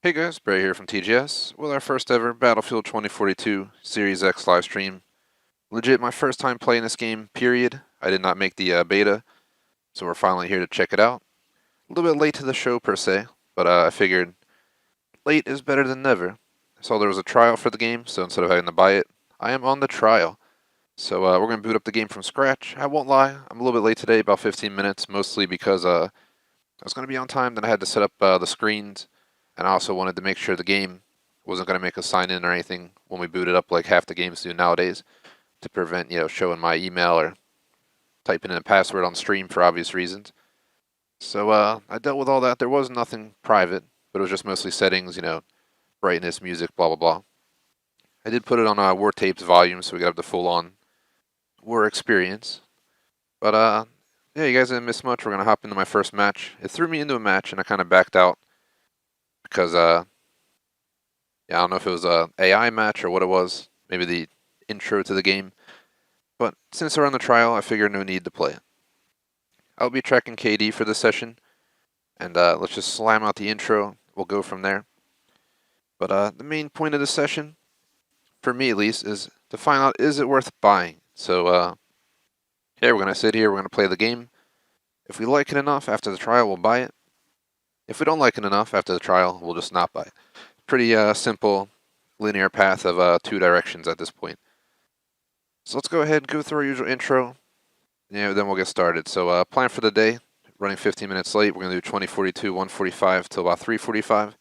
Hey guys, Bray here from TGS with our first ever Battlefield 2042 Series X livestream. Legit my first time playing this game, period. I did not make the beta, so we're finally here to check it out. A little bit late to the show per se, but I figured late is better than never. I saw there was a trial for the game, so instead of having to buy it, I am on the trial. So we're going to boot up the game from scratch. I won't lie, I'm a little bit late today, about 15 minutes, mostly because I was going to be on time, then I had to set up the screens, and I also wanted to make sure the game wasn't going to make us sign in or anything when we boot it up like half the games do nowadays to prevent, showing my email or typing in a password on stream for obvious reasons. So I dealt with all that. There was nothing private, but it was just mostly settings, brightness, music, blah, blah, blah. I did put it on War Tapes volume so we got the full-on War experience. But yeah, you guys didn't miss much. We're going to hop into my first match. It threw me into a match, and I kind of backed out because yeah, I don't know if it was a AI match or what it was. Maybe the intro to the game. But since we're on the trial, I figured no need to play it. I'll be tracking KD for this session, and let's just slam out the intro. We'll go from there. But the main point of the session, for me at least, is to find out, is it worth buying? So yeah, we're going to sit here, we're going to play the game. If we like it enough after the trial, we'll buy it. If we don't like it enough after the trial, we'll just not buy it. Pretty simple linear path of two directions at this point. So let's go ahead and go through our usual intro. Then we'll get started. So plan for the day, running 15 minutes late. We're going to do 2042, 145 till about 3:45.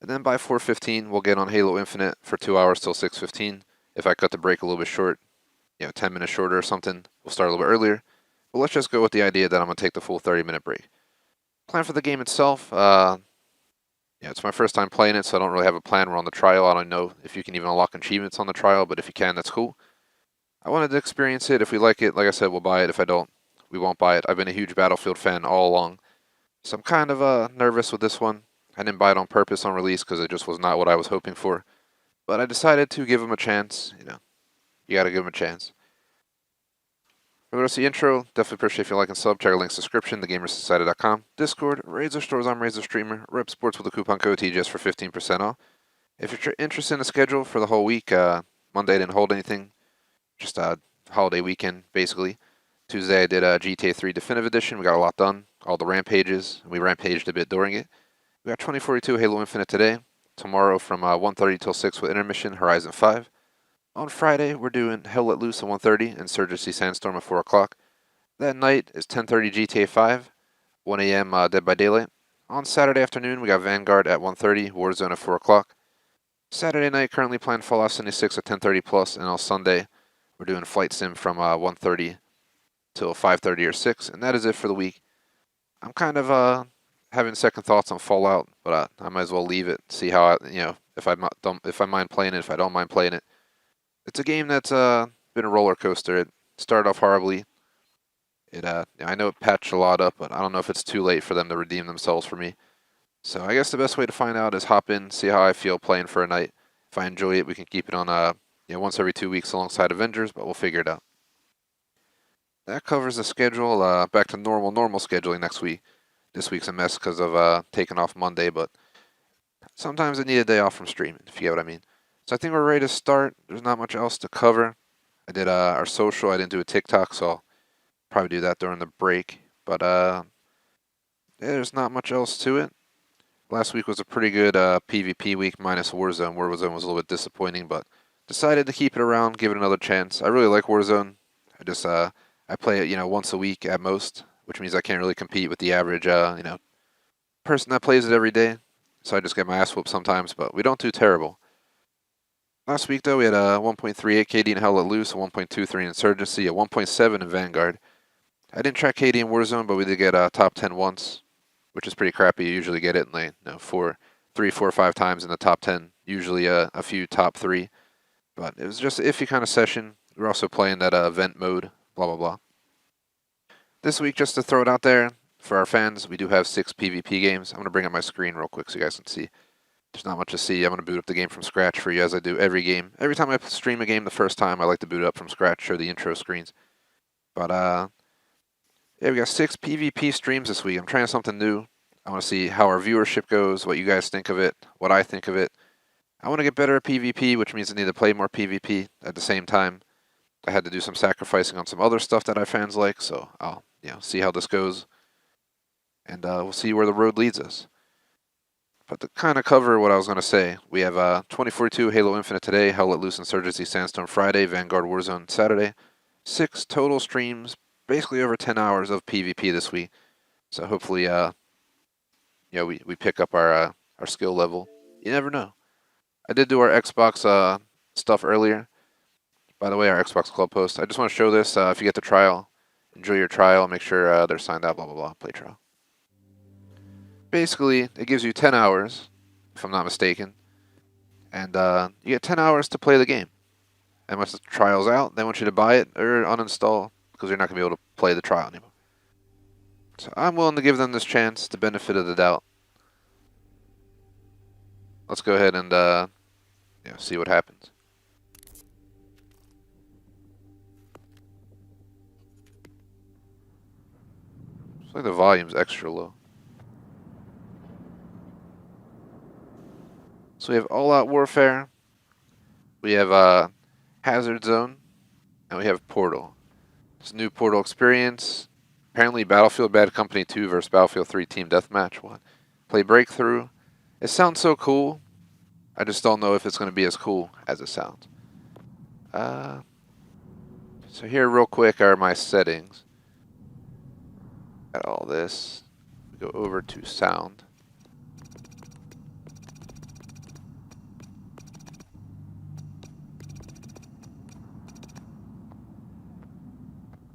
And then by 4:15, we'll get on Halo Infinite for 2 hours till 6:15. If I cut the break a little bit short, 10 minutes shorter or something, we'll start a little bit earlier. But let's just go with the idea that I'm going to take the full 30-minute break. Plan for the game itself. It's my first time playing it, so I don't really have a plan. We're on the trial. I don't know if you can even unlock achievements on the trial, but if you can, that's cool. I wanted to experience it. If we like it, like I said, we'll buy it. If I don't, we won't buy it. I've been a huge Battlefield fan all along, so I'm kind of nervous with this one. I didn't buy it on purpose on release because it just was not what I was hoping for. But I decided to give them a chance. You gotta give them a chance. For the rest of the intro, definitely appreciate if you like and sub. Check our links description, thegamersociety.com, Discord, Razor Stores, I'm Razor Streamer, Rep Sports with the coupon code TGS for 15% off. If you're interested in the schedule for the whole week, Monday I didn't hold anything, just a holiday weekend basically. Tuesday I did a GTA 3 Definitive Edition. We got a lot done, all the rampages. We rampaged a bit during it. We got 2042 Halo Infinite today. Tomorrow from 1:30 till 6 with intermission, Horizon 5. On Friday, we're doing Hell Let Loose at 1:30, Insurgency Sandstorm at 4 o'clock. That night is 10:30 GTA 5, 1 a.m. Dead by Daylight. On Saturday afternoon, we got Vanguard at 1:30, Warzone at 4 o'clock. Saturday night, currently playing Fallout 76 at 10:30 plus, and on Sunday, we're doing Flight Sim from 1:30 till 5:30 or 6, and that is it for the week. I'm kind of having second thoughts on Fallout, but I might as well leave it, see how if I mind playing it, if I don't mind playing it. It's a game that's been a roller coaster. It started off horribly. I know it patched a lot up, but I don't know if it's too late for them to redeem themselves for me. So I guess the best way to find out is hop in, see how I feel playing for a night. If I enjoy it, we can keep it on once every 2 weeks alongside Avengers, but we'll figure it out. That covers the schedule. Back to normal scheduling next week. This week's a mess because of taking off Monday, but sometimes I need a day off from streaming, if you get what I mean. So I think we're ready to start. There's not much else to cover. I did our social. I didn't do a TikTok, so I'll probably do that during the break. But yeah, there's not much else to it. Last week was a pretty good PvP week minus Warzone. Warzone was a little bit disappointing, but decided to keep it around, give it another chance. I really like Warzone. I play it once a week at most, which means I can't really compete with the average person that plays it every day. So I just get my ass whooped sometimes, but we don't do terrible. Last week, though, we had a 1.38 KD in Hell Let Loose, a 1.23 in Insurgency, a 1.7 in Vanguard. I didn't track KD in Warzone, but we did get top 10 once, which is pretty crappy. You usually get it in 3, 4, 5 times in the top 10, usually a few top 3. But it was just an iffy kind of session. We were also playing that event mode, blah, blah, blah. This week, just to throw it out there, for our fans, we do have 6 PvP games. I'm going to bring up my screen real quick so you guys can see. There's not much to see. I'm going to boot up the game from scratch for you as I do every game. Every time I stream a game the first time, I like to boot it up from scratch, show the intro screens. But yeah, we got 6 PvP streams this week. I'm trying something new. I want to see how our viewership goes, what you guys think of it, what I think of it. I want to get better at PvP, which means I need to play more PvP. At the same time, I had to do some sacrificing on some other stuff that our fans like, so I'll see how this goes, and we'll see where the road leads us. But to kind of cover what I was going to say, we have 2042 Halo Infinite today, Hell Let Loose Insurgency Sandstorm Friday, Vanguard Warzone Saturday. 6 total streams, basically over 10 hours of PvP this week. So hopefully, we pick up our skill level. You never know. I did do our Xbox stuff earlier. By the way, our Xbox Club post. I just want to show this. If you get the trial, enjoy your trial. Make sure they're signed out. Blah blah blah. Play trial. Basically, it gives you 10 hours, if I'm not mistaken, and you get 10 hours to play the game. And once the trial's out, they want you to buy it or uninstall because you're not going to be able to play the trial anymore. So I'm willing to give them this chance, the benefit of the doubt. Let's go ahead and see what happens. Looks like the volume's extra low. So we have All Out Warfare, we have Hazard Zone, and we have Portal. It's a new Portal experience. Apparently Battlefield Bad Company 2 versus Battlefield 3 Team Deathmatch 1. Play Breakthrough. It sounds so cool. I just don't know if it's going to be as cool as it sounds. So here real quick are my settings. Got all this. Go over to sound.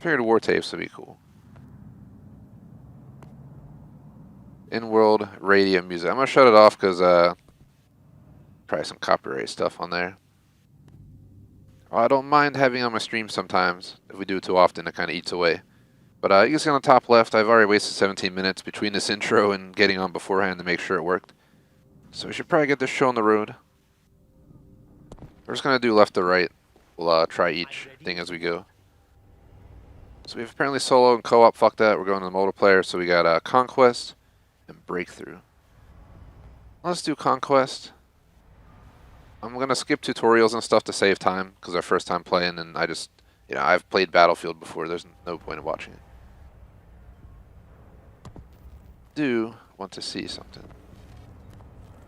Figured war tapes would be cool. In-world radio music. I'm going to shut it off because probably some copyright stuff on there. I don't mind having on my stream sometimes. If we do it too often, it kind of eats away. But you can see on the top left, I've already wasted 17 minutes between this intro and getting on beforehand to make sure it worked. So we should probably get this show on the road. We're just going to do left to right. We'll try each thing as we go. So we have apparently solo and co-op. Fuck that. We're going to the multiplayer. So we got Conquest and Breakthrough. Let's do Conquest. I'm going to skip tutorials and stuff to save time because our first time playing, and I just, I've played Battlefield before. There's no point in watching it. Do want to see something.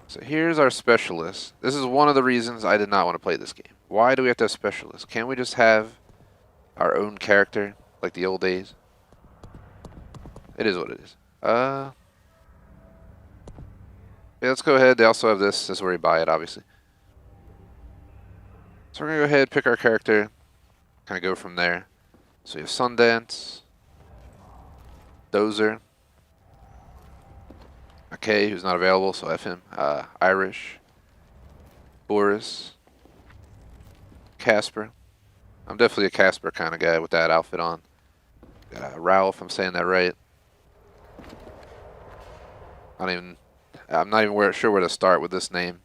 So here's our specialist. This is one of the reasons I did not want to play this game. Why do we have to have specialists? Can't we just have our own character like the old days? It is what it is. Yeah, let's go ahead. They also have this. This is where you buy it, obviously. So we're going to go ahead, pick our character, kind of go from there. So we have Sundance, Dozer, okay, who's not available, so F him, Irish, Boris, Casper. I'm definitely a Casper kind of guy with that outfit on. Got Ralph, I'm saying that right. I'm not even sure where to start with this name.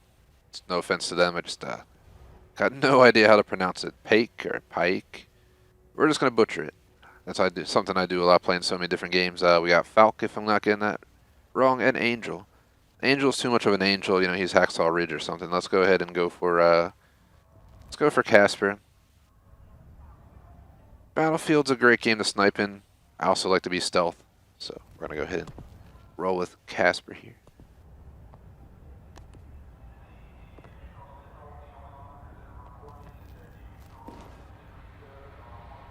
It's no offense to them, I just got no idea how to pronounce it. Pake or Pike. We're just gonna butcher it. That's something I do a lot playing so many different games. We got Falk, if I'm not getting that wrong, and Angel. Angel's too much of an angel, he's Hacksaw Ridge or something. Let's go ahead and go for Casper. Battlefield's a great game to snipe in. I also like to be stealth, so we're gonna go ahead and roll with Casper here.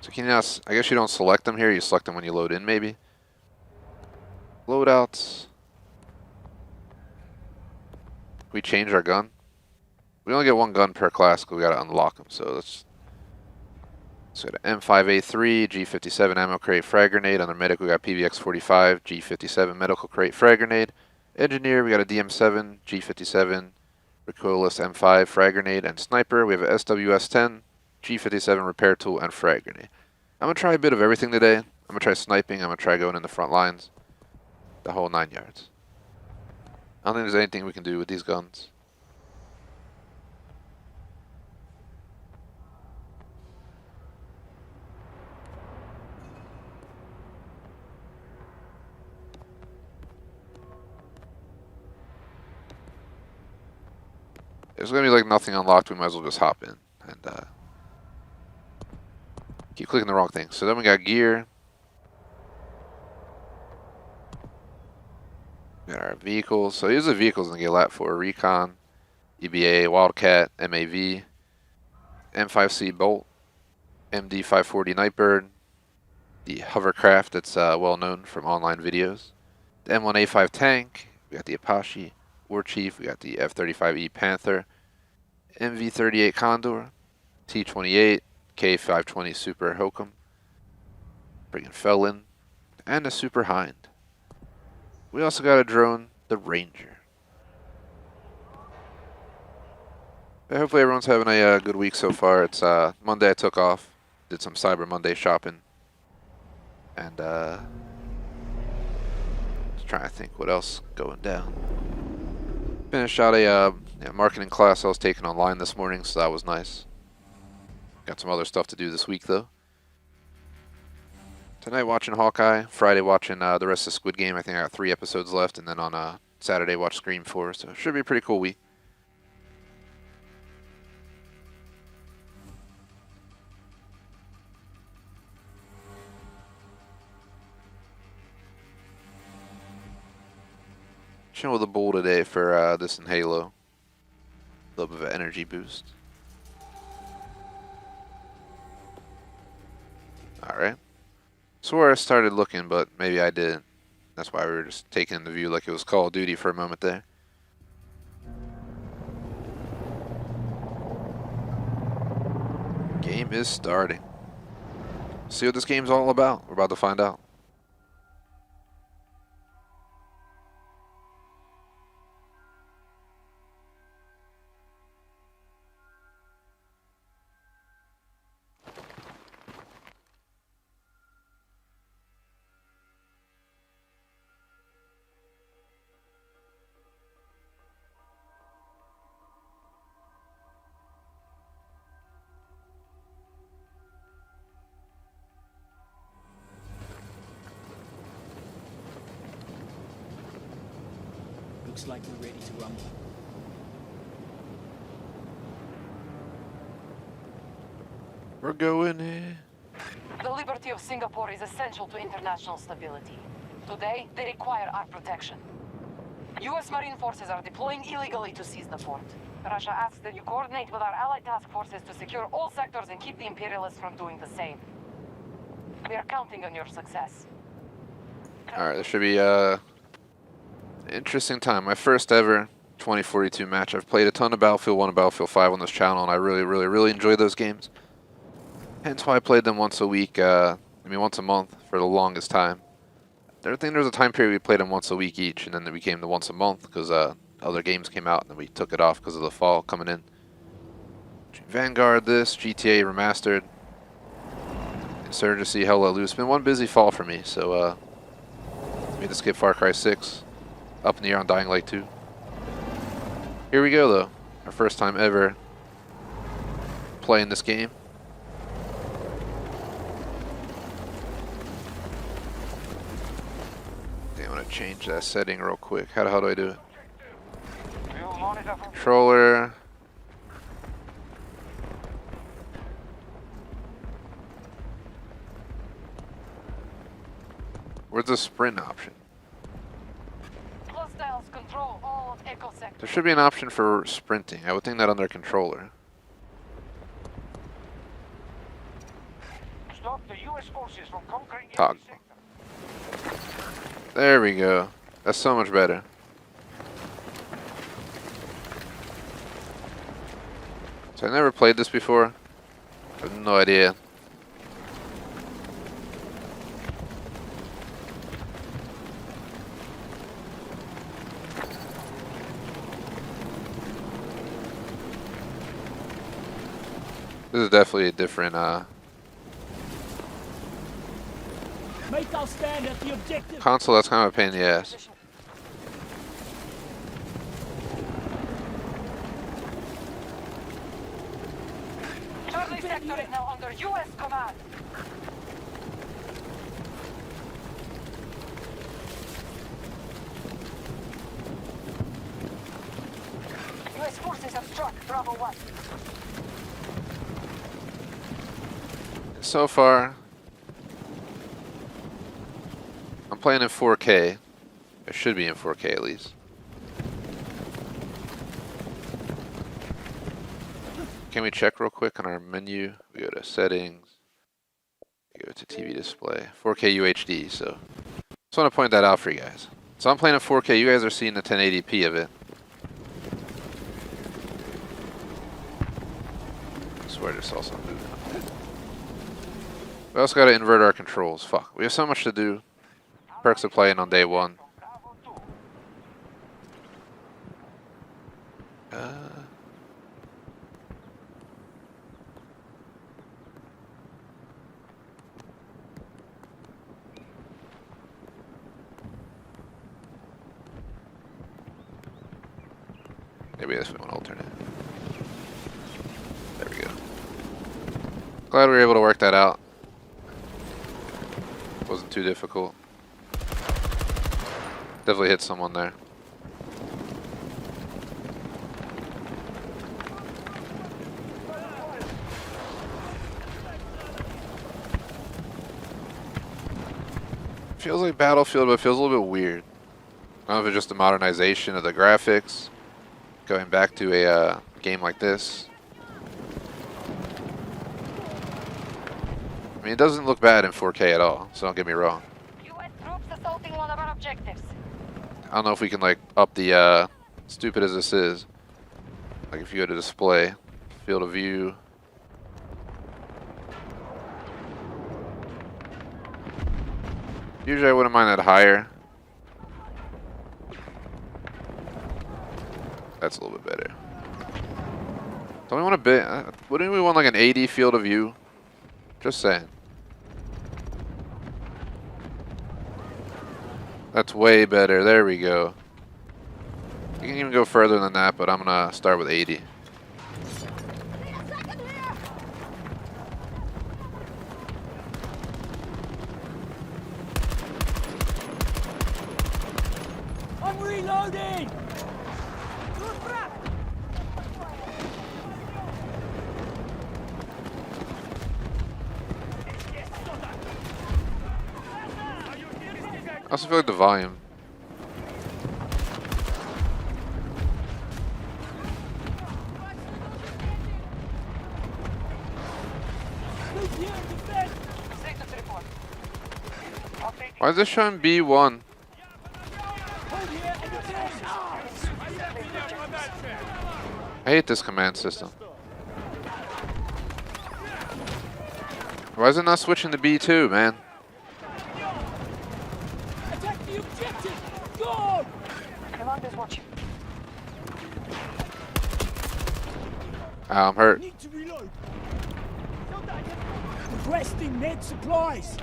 So I guess you don't select them here, you select them when you load in maybe. Loadouts. We change our gun. We only get one gun per class because we gotta unlock them, so let's go to M5A3, G57 ammo crate, frag grenade. On the medic we got PVX45, G57 medical crate, frag grenade. Engineer we got a DM7, G57, recoilless M5 frag grenade, and sniper we have a SWS10, G57 repair tool, and frag grenade. I'm going to try a bit of everything today. I'm going to try sniping. I'm going to try going in the front lines. The whole 9 yards. I don't think there's anything we can do with these guns. there's going to be like nothing unlocked. We might as well just hop in and keep clicking the wrong thing. So then we got gear. Got our vehicles. So here's the vehicles in the lap for Recon, EBA, Wildcat, MAV, M5C Bolt, MD540 Nightbird, the hovercraft that's well known from online videos, the M1A5 tank, we got the Apache War Chief, we got the F-35E Panther, MV-38 Condor, T-28, K-520 Super Hokum, friggin' Felon, and a Super Hind. We also got a drone, the Ranger. But hopefully everyone's having a good week so far. It's Monday I took off, did some Cyber Monday shopping, and just trying to think what else going down. Finished out a marketing class I was taking online this morning, so that was nice. Got some other stuff to do this week though. Tonight watching Hawkeye, Friday watching the rest of Squid Game. I think I got 3 episodes left, and then on Saturday watch Scream 4, so it should be a pretty cool week. Chilling with a bull today for this and Halo. A little bit of an energy boost. Alright. Swore I started looking, but maybe I didn't. That's why we were just taking in the view like it was Call of Duty for a moment there. Game is starting. See what this game's all about. We're about to find out. Looks like we're ready to rumble. We're going in. The liberty of Singapore is essential to international stability. Today, they require our protection. U.S. Marine forces are deploying illegally to seize the port. Russia asks that you coordinate with our allied task forces to secure all sectors and keep the imperialists from doing the same. We are counting on your success. Alright, this should be interesting time. My first ever 2042 match. I've played a ton of Battlefield 1 and Battlefield 5 on this channel, and I really enjoy those games. Hence why I played them once a week, once a month for the longest time. I think there was a time period we played them once a week each, and then it became the once a month because other games came out, and then we took it off because of the fall coming in. Vanguard, this, GTA Remastered, Insurgency, Hell Let Loose. It's been one busy fall for me, so made to skip Far Cry 6. Up in the air on Dying Light 2. Here we go though. Our first time ever playing this game. Okay, I'm gonna change that setting real quick. How the hell do I do it? Controller. Where's the sprint option? Control all of Echo Sector. There should be an option for sprinting. I would think that under controller. Stop the US forces from conquering Toggle. There we go. That's so much better. So I never played this before. I have no idea. This is definitely a different Make our stand at the objective. console. That's kind of a pain in the ass. Charlie Sector is now under U.S. command. U.S. forces have struck Bravo 1. So far, I'm playing in 4K. It should be in 4K at least. Can we check real quick on our menu? We go to settings. We go to TV display. 4K UHD. So just want to point that out for you guys. So I'm playing in 4K. You guys are seeing the 1080p of it. I swear I just saw something moving up there. We also got to invert our controls. Fuck. We have so much to do. Perks of playing on day one. Maybe this one alternate. There we go. Glad we were able to work that out. Wasn't too difficult. Definitely hit someone there. Feels like Battlefield, but it feels a little bit weird. I don't know if it's just a modernization of the graphics. Going back to a game like this. I mean, it doesn't look bad in 4K at all, so don't get me wrong. US troops assaulting one of our objectives. I don't know if we can like up the stupid as this is. Like if you go to display, field of view. Usually I wouldn't mind that higher. That's a little bit better. Don't we want a bit? Wouldn't we want like an 80 field of view? Just saying. That's way better. There we go. You can even go further than that, but I'm gonna start with 80. I'm reloading! I also feel like the volume. Status report. Why is this showing B1? I hate this command system. Why is it not switching to B2, man? Attack the objective! Go! Commander's watching. Ah, I'm hurt. Need to reload. Requesting med supplies.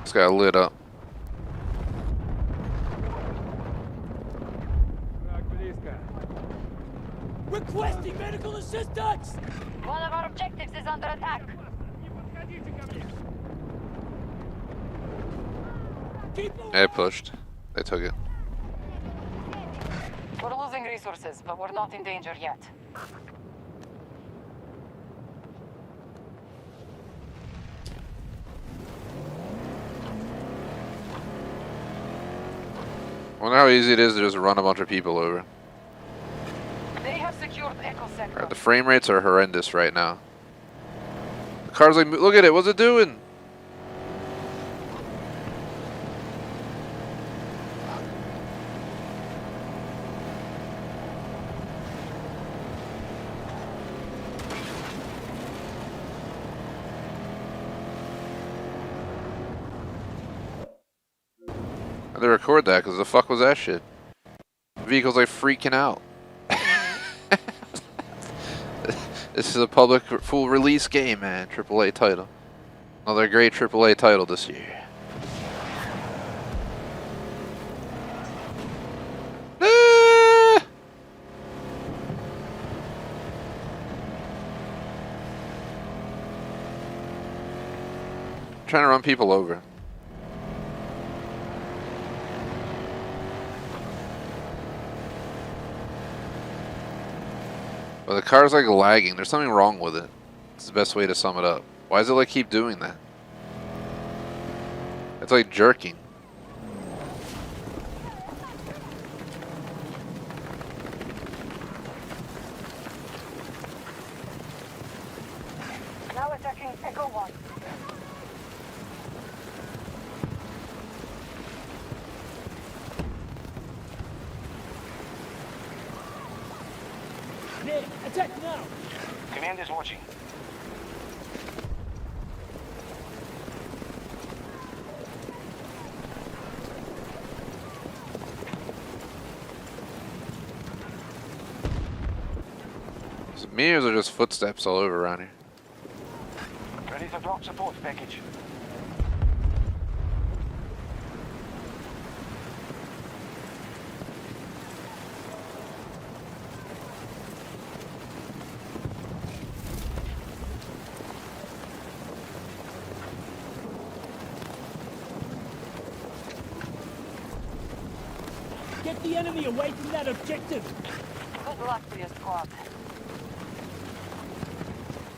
This guy lit up. Requesting medical assistance! One of our objectives is under attack. It pushed. They took it. We're losing resources, but we're not in danger yet. I wonder how easy it is to just run a bunch of people over. They have secured Echo Sector. Alright, the frame rates are horrendous right now. The car's like, look at it, what's it doing? I had to record that because the fuck was that shit? The vehicle's like freaking out. This is a public full release game, man. AAA title. Another great AAA title this year. trying to run people over. But the car's like lagging. There's something wrong with it. It's the best way to sum it up. Why does it like keep doing that? It's like jerking. Now attacking Echo 1. There, attack now! Command is watching. Is it me or is there just footsteps all over around here? Ready to drop support package. Get the enemy away from that objective! Good luck to your squad.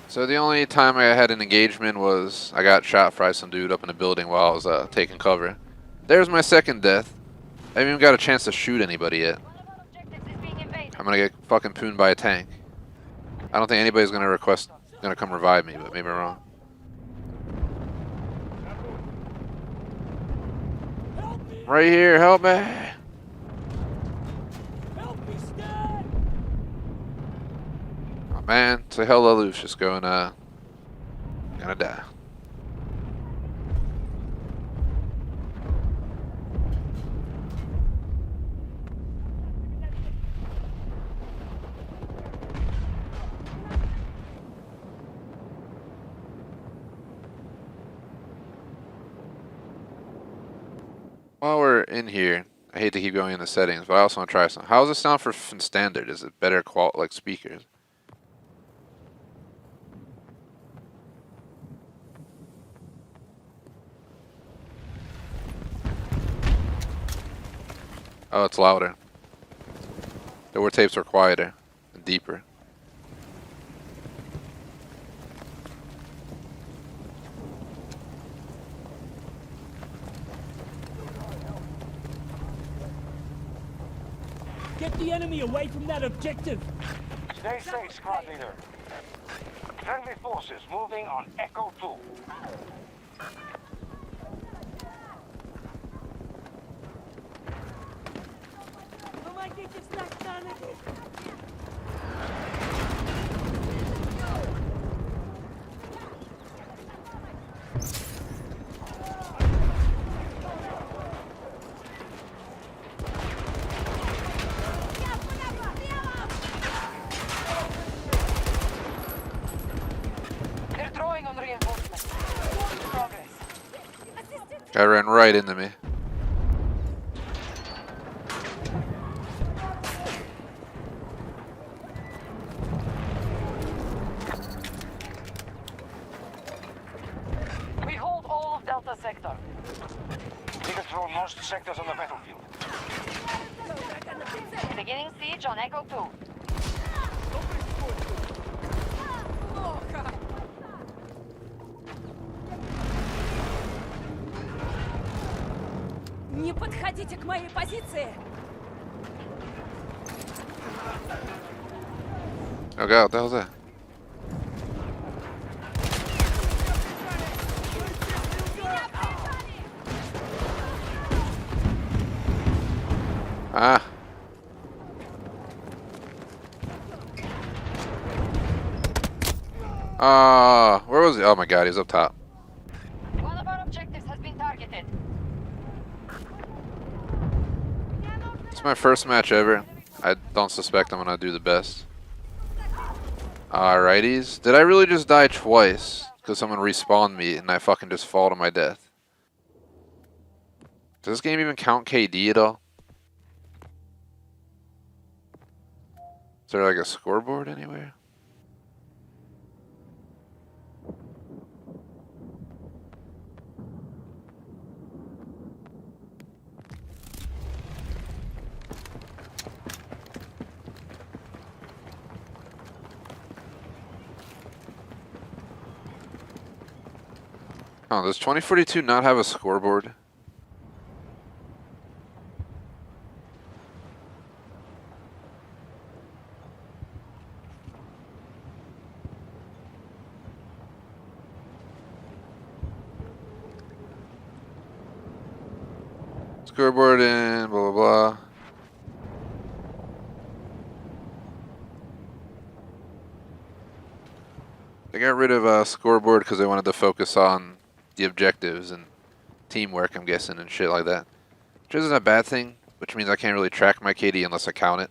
So the only time I had an engagement was I got shot by some dude up in a building while I was taking cover. There's my second death. I haven't even got a chance to shoot anybody yet. One of our objectives is being invaded. I'm gonna get fucking pooned by a tank. I don't think anybody's gonna come revive me, but maybe I'm wrong. Help me! Right here, help me! Help me, Stan! Oh man, say hello, Lucius. Going gonna die. While we're in here, I hate to keep going in the settings, but I also want to try something. How does it sound for standard? Is it better quality, like speakers? Oh, it's louder. The war tapes are quieter and deeper. Get the enemy away from that objective! Stay safe, squad leader. Friendly forces moving on Echo 2. They're drawing on reinforcements. Progress. Guy ran right into me. We hold all of Delta Sector. We control most sectors on the battlefield. Beginning siege on Echo 2. Не подходите к моей позиции! Oh god, what the hell's that? Ah. Where was he? Oh my god, he's up top. One of our objectives has been targeted. It's my first match ever. I don't suspect I'm gonna do the best. Alrighties. Did I really just die twice? Because someone respawned me and I fucking just fall to my death. Does this game even count KD at all? Is there like a scoreboard anywhere? Oh, does 2042 not have a scoreboard? Scoreboard and blah blah blah. They got rid of scoreboard because they wanted to focus on the objectives and teamwork, I'm guessing, and shit like that. Which isn't a bad thing, which means I can't really track my KD unless I count it.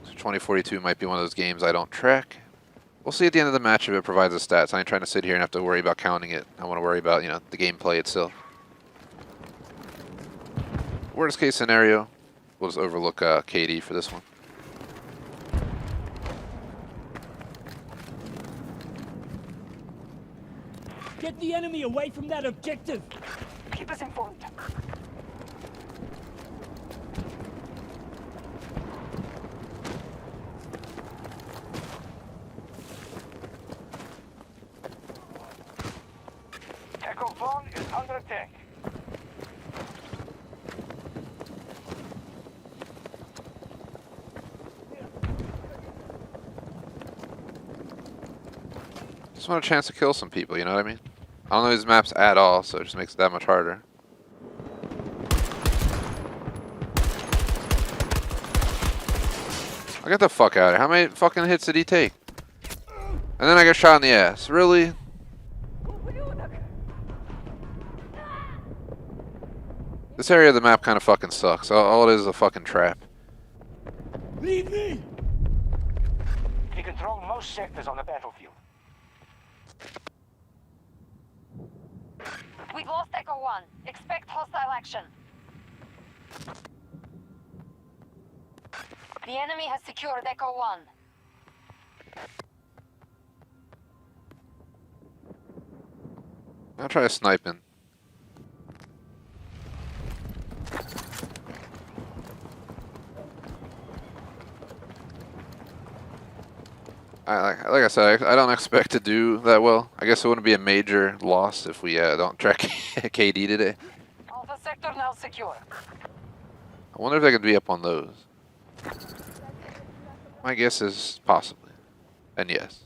So 2042 might be one of those games I don't track. We'll see at the end of the match if it provides us stats. I ain't trying to sit here and have to worry about counting it. I want to worry about, the gameplay itself. Worst case scenario, we'll just overlook KD for this one. Get the enemy away from that objective. Keep us informed. Echo 1 is under attack. Just want a chance to kill some people, you know what I mean? I don't know these maps at all, so it just makes it that much harder. I'll get the fuck out of here. How many fucking hits did he take? And then I get shot in the ass. Really? This area of the map kind of fucking sucks. All it is a fucking trap. Leave me. We control most sectors on the battlefield. We've lost Echo 1. Expect hostile action. The enemy has secured Echo 1. I'll try sniping. Like I said, I don't expect to do that well. I guess it wouldn't be a major loss if we don't track KD today. Alpha sector now secure. I wonder if they could be up on those. My guess is possibly. And yes.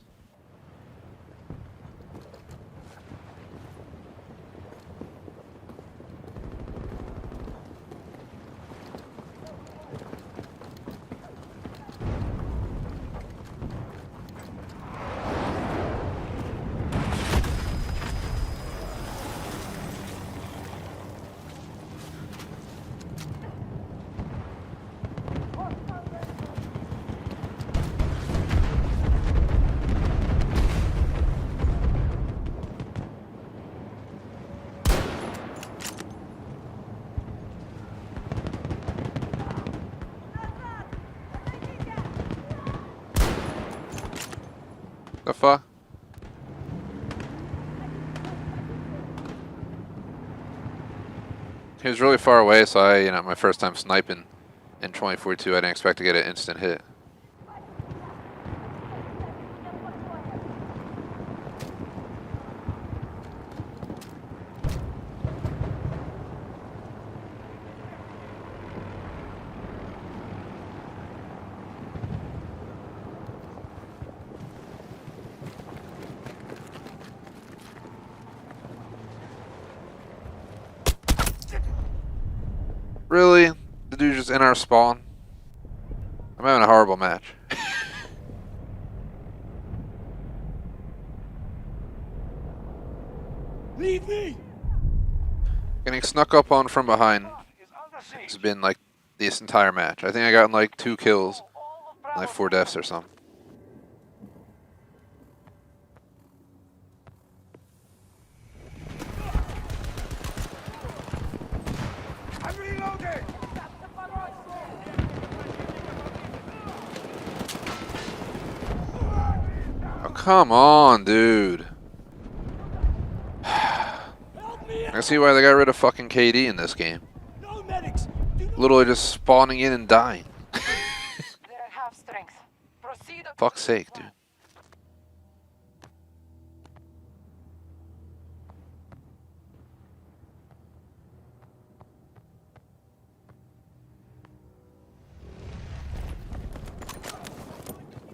The fuck? He was really far away, so my first time sniping in 2042, I didn't expect to get an instant hit. Really? The dude just in our spawn? I'm having a horrible match. Leave me. Getting snuck up on from behind Is under siege. has been like this entire match. I think I got like 2 kills, and like 4 deaths or something. I'm reloading! Oh, come on, dude. Help me. I see why they got rid of fucking KD in this game. No medics. Do not. Literally just spawning in and dying. They're at half strength. Proceed. Fuck's sake, dude.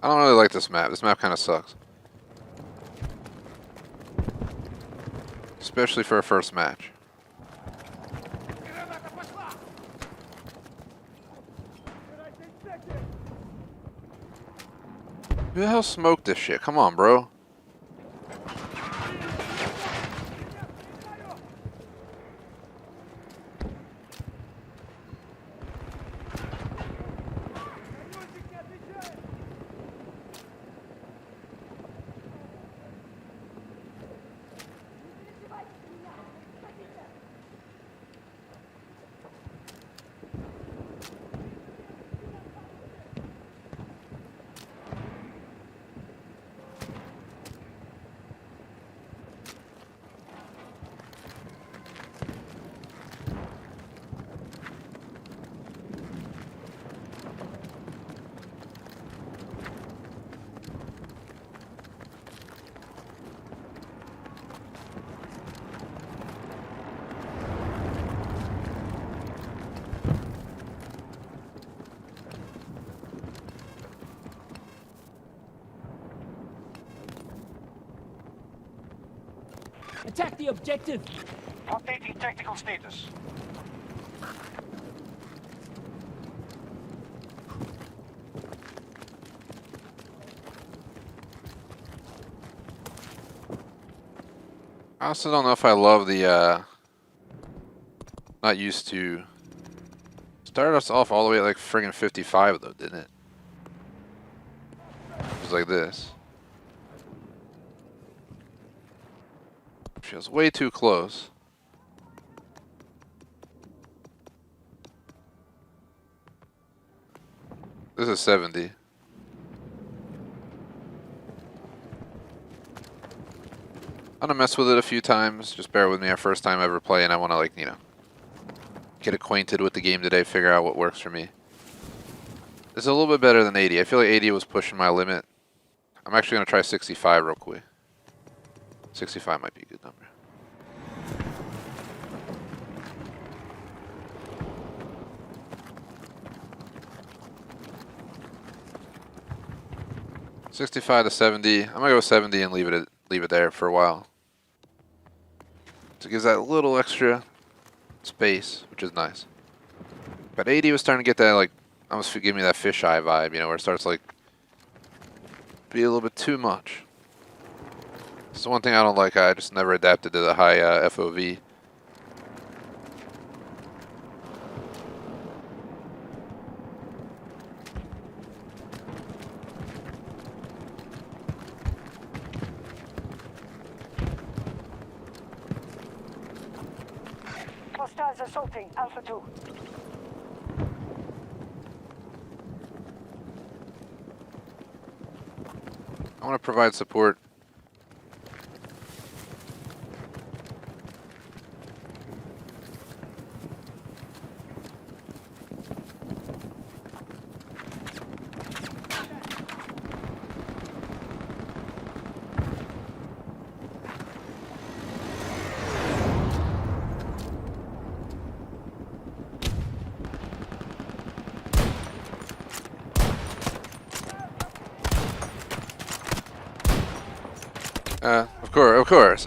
I don't really like this map. This map kind of sucks. Especially for a first match. Who the hell smoked this shit? Come on, bro. Attack the objective! Updating tactical status. I also don't know if I love the, not used to. Started us off all the way at like friggin' 55 though, didn't it? It was like this. Feels way too close. This is 70. I'm gonna mess with it a few times. Just bear with me. Our first time ever playing. I want to, like, you know, get acquainted with the game today. Figure out what works for me. This is a little bit better than 80. I feel like 80 was pushing my limit. I'm actually gonna try 65 real quick. 65 might be a good number. $65 to 70. I'm gonna go 70 and leave it there for a while. So it gives that little extra space, which is nice. But 80 was starting to get that, like, almost give me that fisheye vibe, you know, where it starts like be a little bit too much. It's the one thing I don't like. I just never adapted to the high FOV. Hostiles assaulting Alpha 2. I want to provide support.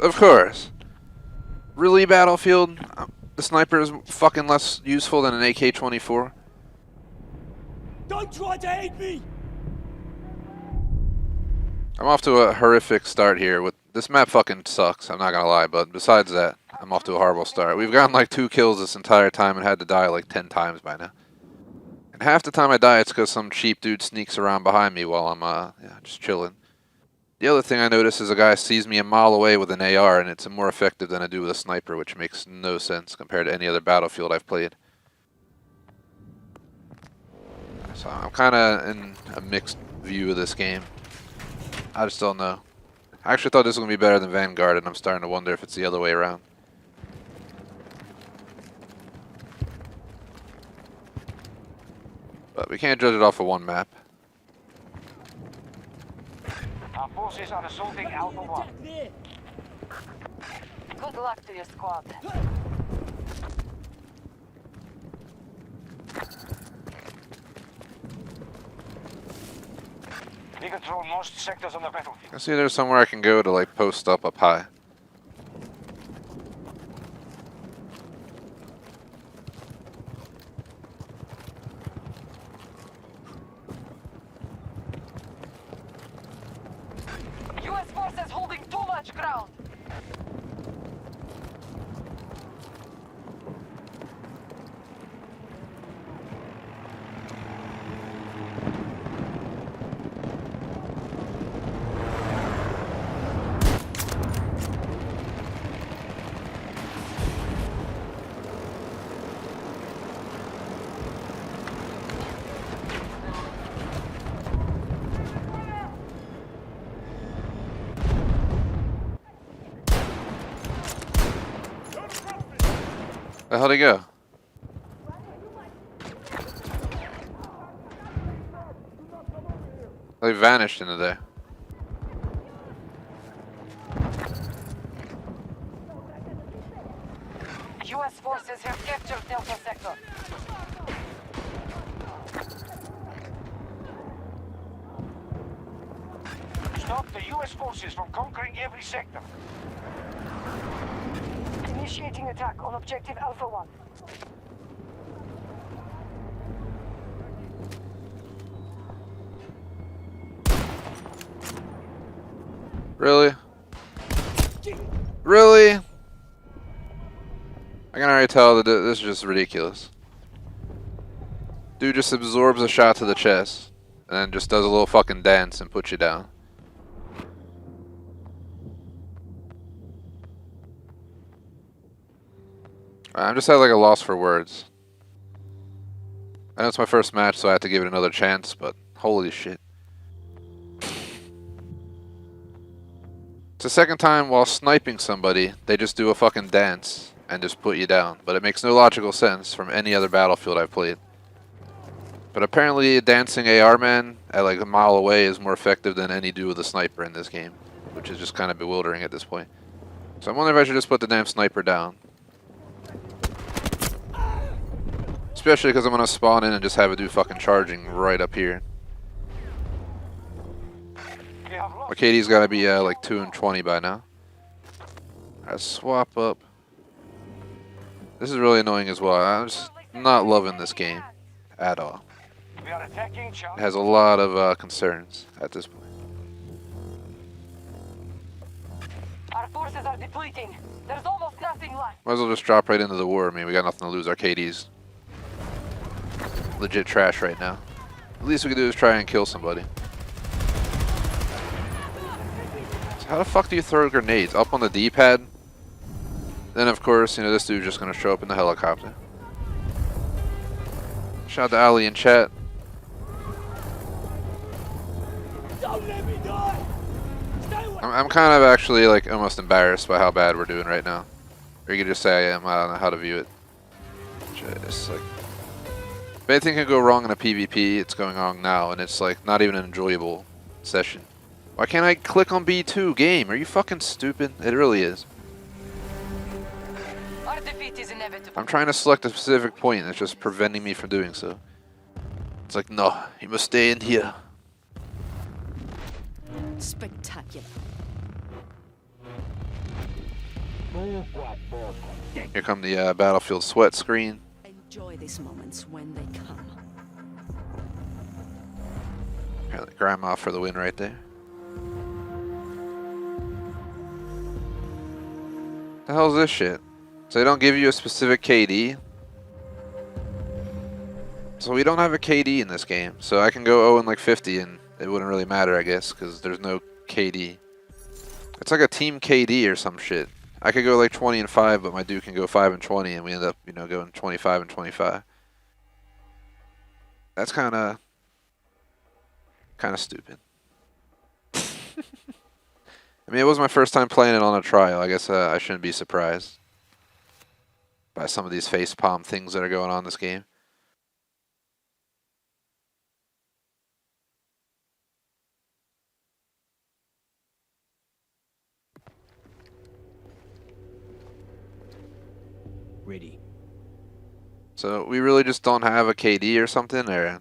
Of course. Really, Battlefield? The sniper is fucking less useful than an AK-24? Don't try to aid me! I'm off to a horrific start here. With this map fucking sucks, I'm not gonna lie, but besides that, I'm off to a horrible start. We've gotten like 2 kills this entire time and had to die like 10 times by now. And half the time I die, it's because some cheap dude sneaks around behind me while I'm just chilling. The other thing I notice is a guy sees me a mile away with an AR, and it's more effective than I do with a sniper, which makes no sense compared to any other Battlefield I've played. So I'm kind of in a mixed view of this game. I just don't know. I actually thought this was going to be better than Vanguard, and I'm starting to wonder if it's the other way around. But we can't judge it off of one map. Our forces are assaulting Alpha 1. Attack there! Good luck to your squad. We control most sectors on the battlefield. I see there's somewhere I can go to like post up high. US forces holding too much ground. Where the hell'd he go? They vanished into there. US forces have captured Delta Sector. Stop the US forces from conquering every sector. Initiating attack on objective Alpha 1. Really? Really? I can already tell that this is just ridiculous. Dude just absorbs a shot to the chest and then just does a little fucking dance and puts you down. I'm just at like a loss for words. I know it's my first match, so I have to give it another chance, but holy shit. It's the second time while sniping somebody, they just do a fucking dance and just put you down. But it makes no logical sense from any other Battlefield I've played. But apparently a dancing AR man at like a mile away is more effective than any dude with a sniper in this game. Which is just kind of bewildering at this point. So I'm wondering if I should just put the damn sniper down. Especially because I'm going to spawn in and just have it do fucking charging right up here. We have lost. Arcadie's got to be like 2 and 20 by now. I swap up. This is really annoying as well. I'm just not loving this game at all. We are attacking It Charlie. has a lot of concerns at this point. Our forces are depleting. There's almost nothing left. Might as well just drop right into the war. I mean, we got nothing to lose. Arcadie's legit trash right now. The least we can do is try and kill somebody. So how the fuck do you throw grenades? Up on the D-pad? Then of course, you know, this dude's just gonna show up in the helicopter. Shout out to Ali in chat. Don't let me die! Stay away! I'm kind of actually like almost embarrassed by how bad we're doing right now. Or you could just say I am. I don't know how to view it. Just like, if anything can go wrong in a PvP, it's going wrong now, and it's like not even an enjoyable session. Why can't I click on B2 game? Are you fucking stupid? It really is. Our defeat is inevitable. I'm trying to select a specific point, and it's just preventing me from doing so. It's like, no, you must stay in here. Spectacular. Here come the Battlefield sweat screen. Enjoy these moments when they come. Apparently grandma for the win right there. The hell's this shit? So they don't give you a specific KD? So we don't have a KD in this game. So I can go 0 and like 50 and it wouldn't really matter, I guess, because there's no KD. It's like a team KD or some shit. I could go like 20 and 5, but my dude can go 5 and 20, and we end up, you know, going 25 and 25. That's kind of stupid. I mean, it was my first time playing it on a trial. I guess I shouldn't be surprised by some of these facepalm things that are going on in this game. Ready. So we really just don't have a KD or something, or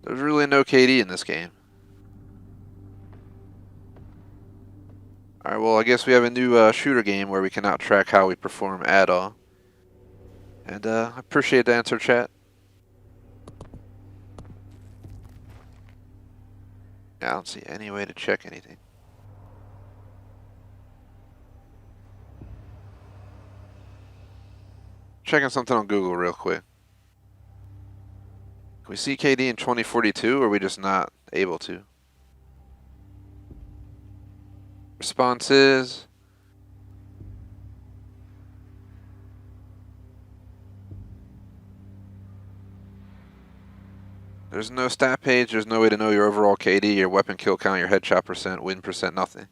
There's really no KD in this game. Alright, well, I guess we have a new shooter game where we can now track how we perform at all. And I appreciate the answer, chat. I don't see any way to check anything. Checking something on Google real quick. Can we see KD in 2042, or are we just not able to? Response is... There's no stat page, there's no way to know your overall KD, your weapon kill count, your headshot percent, win percent, nothing.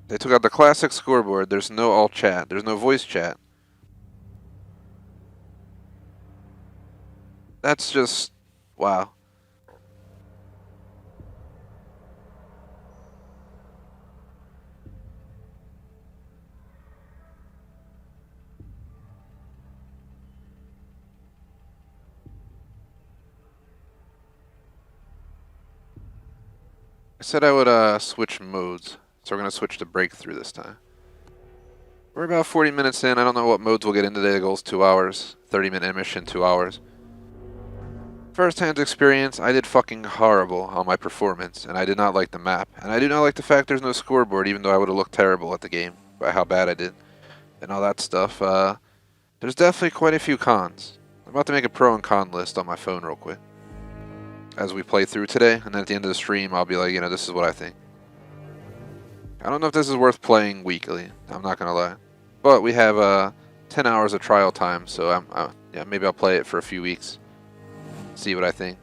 They took out the classic scoreboard, there's no alt chat, there's no voice chat. That's just... wow. I said I would switch modes, so we're going to switch to breakthrough this time. We're about 40 minutes in. I don't know what modes we'll get in today. The goal's 2 hours. 30-minute mission, 2 hours. First-hand experience, I did fucking horrible on my performance, and I did not like the map. And I do not like the fact there's no scoreboard, even though I would have looked terrible at the game by how bad I did and all that stuff. There's definitely quite a few cons. I'm about to make a pro and con list on my phone real quick as we play through today, and then at the end of the stream I'll be like, you know, this is what I think. I don't know if this is worth playing weekly, I'm not gonna lie, but we have 10 hours of trial time, so yeah, maybe I'll play it for a few weeks, see what I think.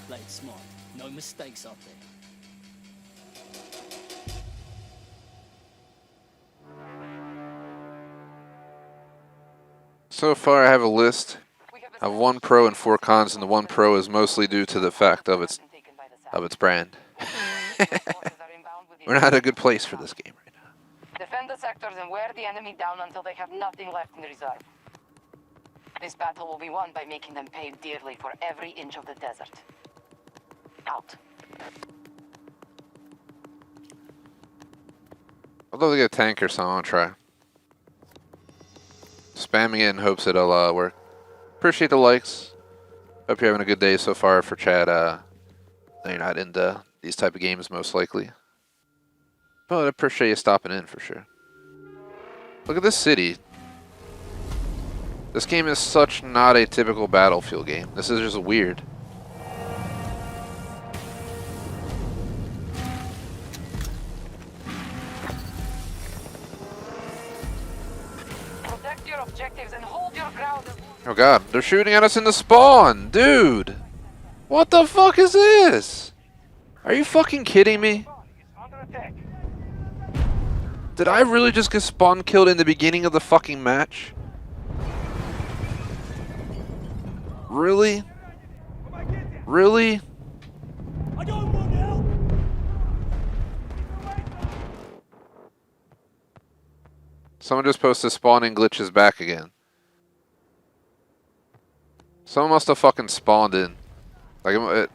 Play it smart. No mistakes out there. So far I have a list of 1 pro and 4 cons, and the 1 pro is mostly due to the fact of its brand. We're not in a good place for this game right now. Defend the sectors and wear the enemy down until they have nothing left in reserve. This battle will be won by making them pay dearly for every inch of the desert. Out. I'd love to get a tank or something. I'll try. Spamming it in hopes it'll work. Appreciate the likes. Hope you're having a good day so far for chat. You're not into these type of games most likely. But I appreciate you stopping in for sure. Look at this city. This game is such not a typical Battlefield game. This is just weird. Protect your objectives and hold your ground. Oh god, they're shooting at us in the spawn, dude! What the fuck is this? Are you fucking kidding me? Under attack. Did I really just get spawn killed in the beginning of the fucking match? Really? Really? I don't want help. Someone just posted spawning glitches back again. Someone must have fucking spawned in. Like,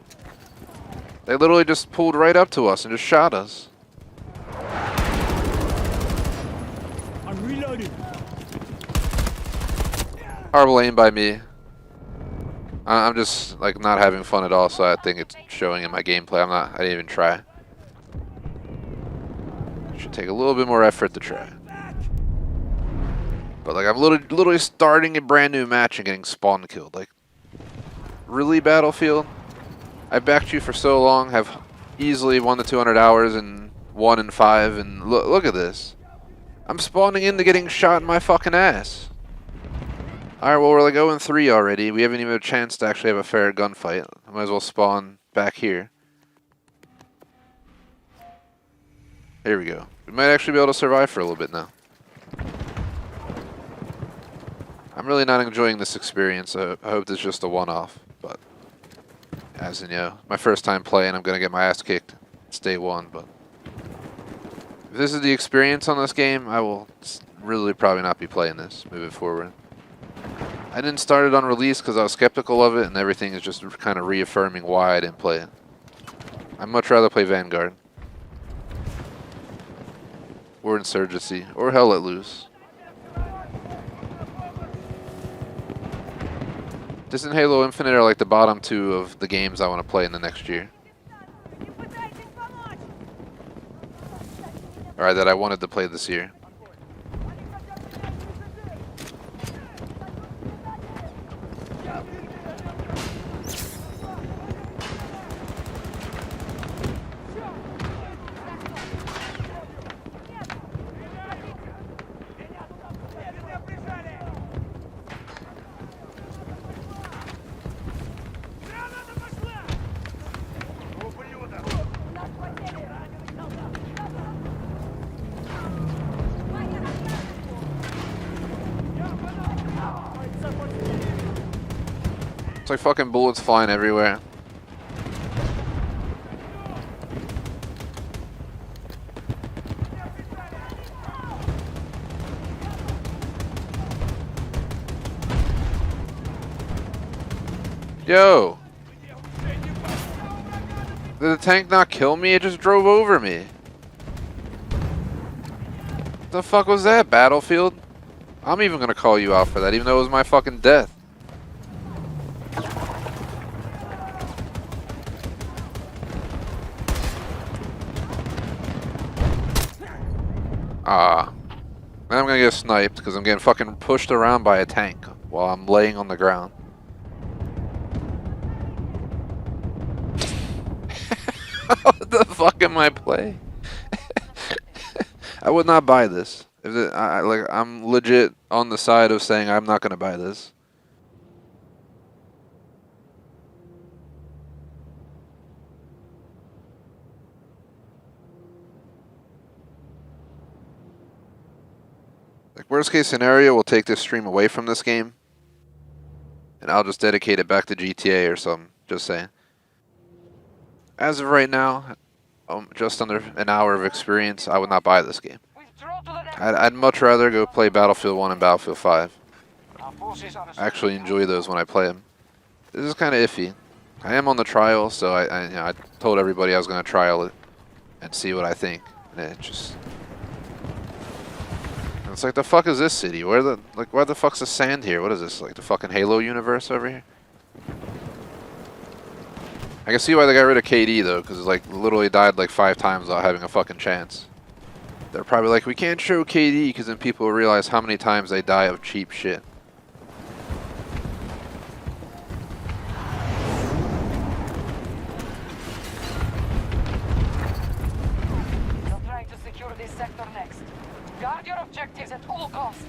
they literally just pulled right up to us and just shot us. I'm reloading. Horrible aim by me. I'm just like not having fun at all, so I think it's showing in my gameplay. I didn't even try. Should take a little bit more effort to try. But like I'm literally starting a brand new match and getting spawn killed. Like, really, Battlefield? I backed you for so long, have easily 100 to 200 hours and 1 in 5, and look at this. I'm spawning into getting shot in my fucking ass. Alright, well, we're like 0-3 already. We haven't even had a chance to actually have a fair gunfight. I might as well spawn back here. Here we go. We might actually be able to survive for a little bit now. I'm really not enjoying this experience. I hope this is just a one-off, but as in, my first time playing, I'm going to get my ass kicked. It's day one, but if this is the experience on this game, I will really probably not be playing this moving forward. I didn't start it on release because I was skeptical of it, and everything is just kind of reaffirming why I didn't play it. I'd much rather play Vanguard. Or Insurgency. Or Hell Let Loose. This and Halo Infinite are like the bottom 2 of the games I want to play in the next year. Alright, that I wanted to play this year. It's like fucking bullets flying everywhere. Yo! Did the tank not kill me? It just drove over me. What the fuck was that, Battlefield? I'm even gonna call you out for that, even though it was my fucking death. Ah. Now I'm gonna get sniped because I'm getting fucking pushed around by a tank while I'm laying on the ground. What the fuck am I playing? I would not buy this. I'm legit on the side of saying I'm not gonna buy this. Like, worst case scenario, we'll take this stream away from this game, and I'll just dedicate it back to GTA or something. Just saying. As of right now, just under an hour of experience, I would not buy this game. I'd much rather go play Battlefield 1 and Battlefield 5. I actually enjoy those when I play them. This is kind of iffy. I am on the trial, so I told everybody I was going to trial it and see what I think. And it just... It's like, the fuck is this city? Why the fuck's the sand here? What is this, like the fucking Halo universe over here? I can see why they got rid of KD though, because like literally died like 5 times without having a fucking chance. They're probably like, we can't show KD because then people will realize how many times they die of cheap shit. We'll try to secure this sector next. Guard your objectives at all costs.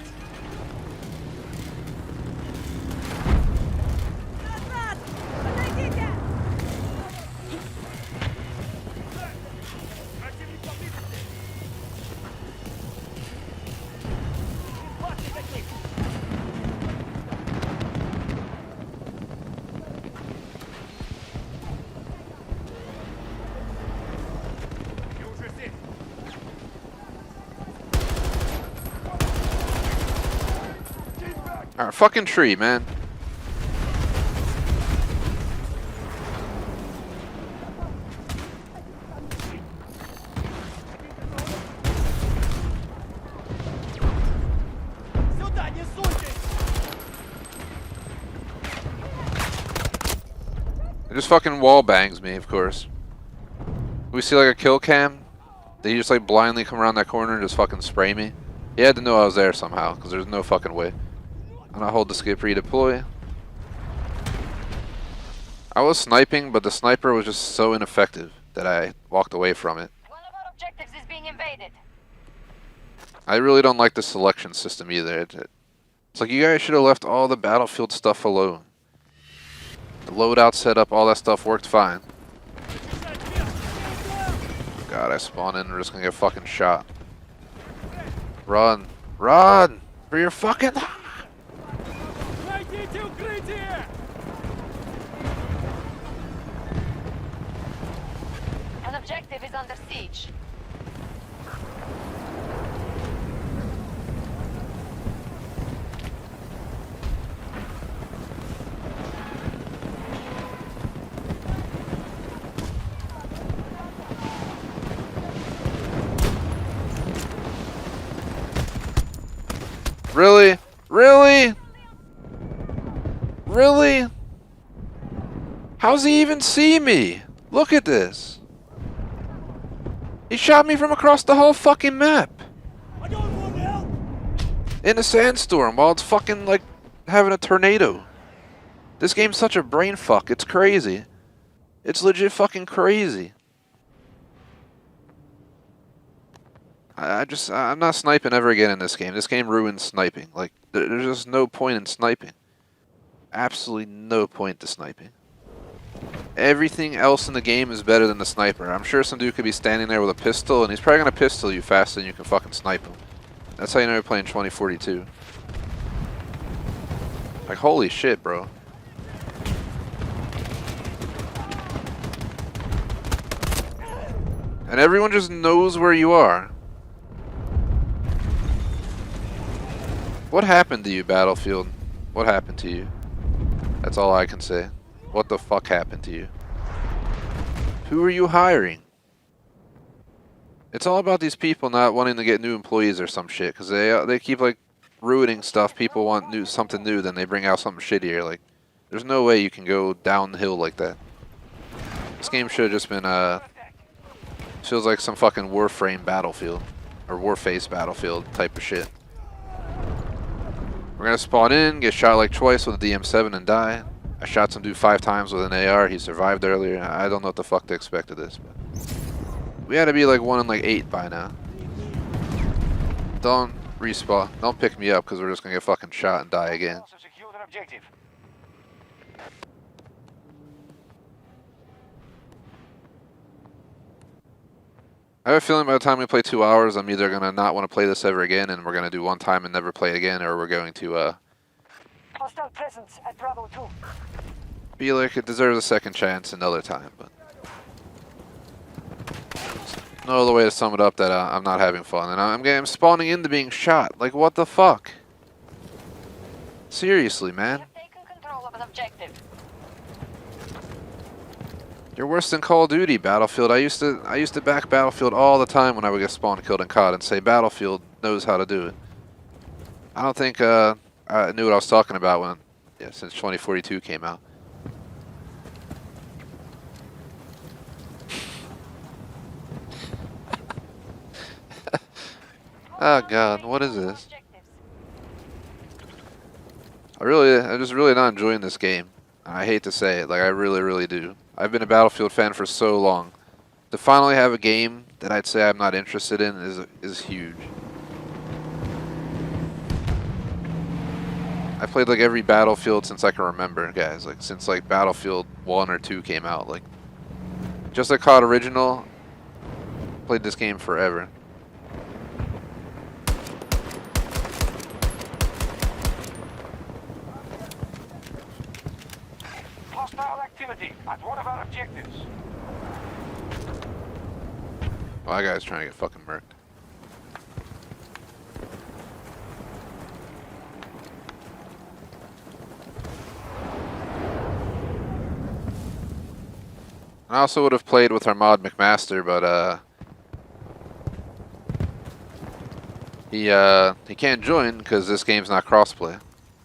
Alright, fucking tree, man. It just fucking wall bangs me, of course. We see like a kill cam. They just like blindly come around that corner and just fucking spray me. He had to know I was there somehow, because there's no fucking way. I'm gonna hold the skip redeploy. I was sniping, but the sniper was just so ineffective that I walked away from it. One of our objectives is being invaded. I really don't like the selection system either. It's like you guys should have left all the battlefield stuff alone. The loadout setup, all that stuff worked fine. God, I spawn in and we're just gonna get fucking shot. Run! Run! For your fucking... An objective is under siege. Really? Really? Really? How's he even see me? Look at this. He shot me from across the whole fucking map. I don't want help. In a sandstorm while it's fucking like having a tornado. This game's such a brain fuck. It's crazy. It's legit fucking crazy. I'm not sniping ever again in this game. This game ruins sniping. Like, there's just no point in sniping. Absolutely no point to sniping. Everything else in the game is better than the sniper. I'm sure some dude could be standing there with a pistol, and he's probably gonna pistol you faster than you can fucking snipe him. That's how you know you're playing 2042. Like, holy shit, bro. And everyone just knows where you are. What happened to you, Battlefield? What happened to you? That's all I can say. What the fuck happened to you? Who are you hiring? It's all about these people not wanting to get new employees or some shit, because they keep like ruining stuff. People want something new, then they bring out something shittier. Like, there's no way you can go downhill like that. This game should have just been feels like some fucking Warframe Battlefield or Warface Battlefield type of shit. We're gonna spawn in, get shot like twice with a DM7 and die. I shot some dude 5 times with an AR. He survived earlier. I don't know what the fuck to expect of this, but we had to be like 1 in like 8 by now. Don't respawn. Don't pick me up because we're just gonna get fucking shot and die again. Also secured an objective. I have a feeling by the time we play 2 hours, I'm either gonna not want to play this ever again, and we're gonna do one time and never play again, or we're going to Hostile presence at Bravo 2. be like it deserves a second chance another time. But no other way to sum it up that I'm not having fun, and I'm spawning into being shot. Like, what the fuck? Seriously, We man. have taken control of an objective. You're worse than Call of Duty, Battlefield. I used to back Battlefield all the time when I would get spawned, killed, and caught, and say Battlefield knows how to do it. I don't think I knew what I was talking about since 2042 came out. Oh God, what is this? I'm just really not enjoying this game. I hate to say it, like I really, really do. I've been a Battlefield fan for so long. To finally have a game that I'd say I'm not interested in is huge. I played like every Battlefield since I can remember, guys. Like since like Battlefield 1 or 2 came out. Like just like COD Original, played this game forever. Hostile activity at one of our objectives. Well, that guy's trying to get fucking murked. I also would have played with our mod McMaster, but he can't join because this game's not crossplay.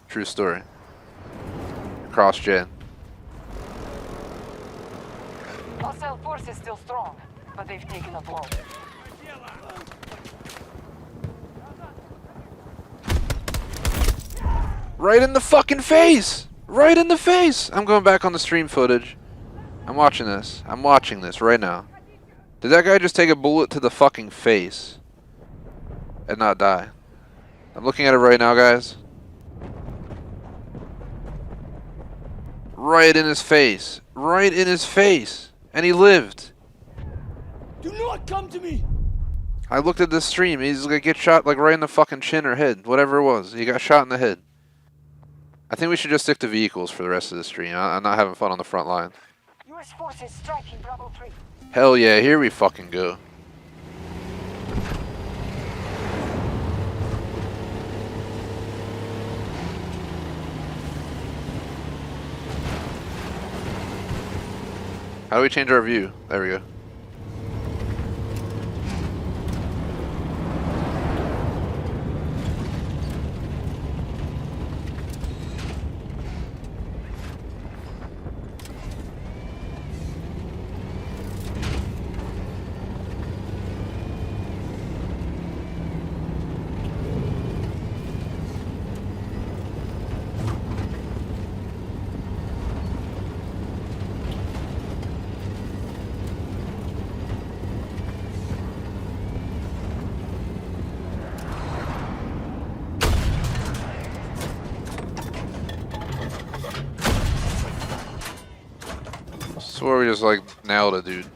True story. Cross-gen. Hostile force is still strong, but they've taken a blow. Right in the fucking face! Right in the face! I'm going back on the stream footage. I'm watching this. I'm watching this right now. Did that guy just take a bullet to the fucking face and not die? I'm looking at it right now, guys. Right in his face. Right in his face. And he lived. Do not come to me! I looked at this stream. He's gonna get shot like right in the fucking chin or head. Whatever it was. He got shot in the head. I think we should just stick to vehicles for the rest of the stream. I'm not having fun on the front line. U.S. forces striking Bravo 3. Hell yeah, here we fucking go. How do we change our view? There we go. Swore we just like nailed it, dude.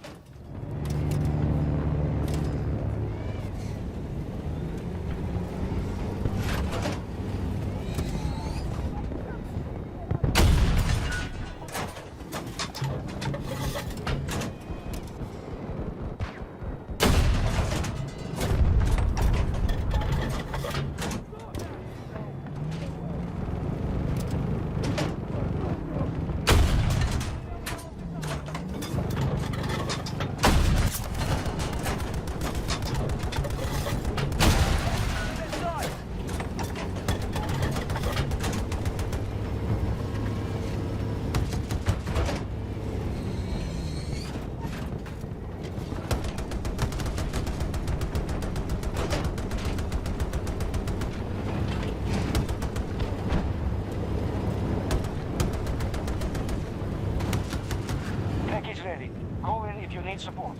Package ready. Call in if you need support.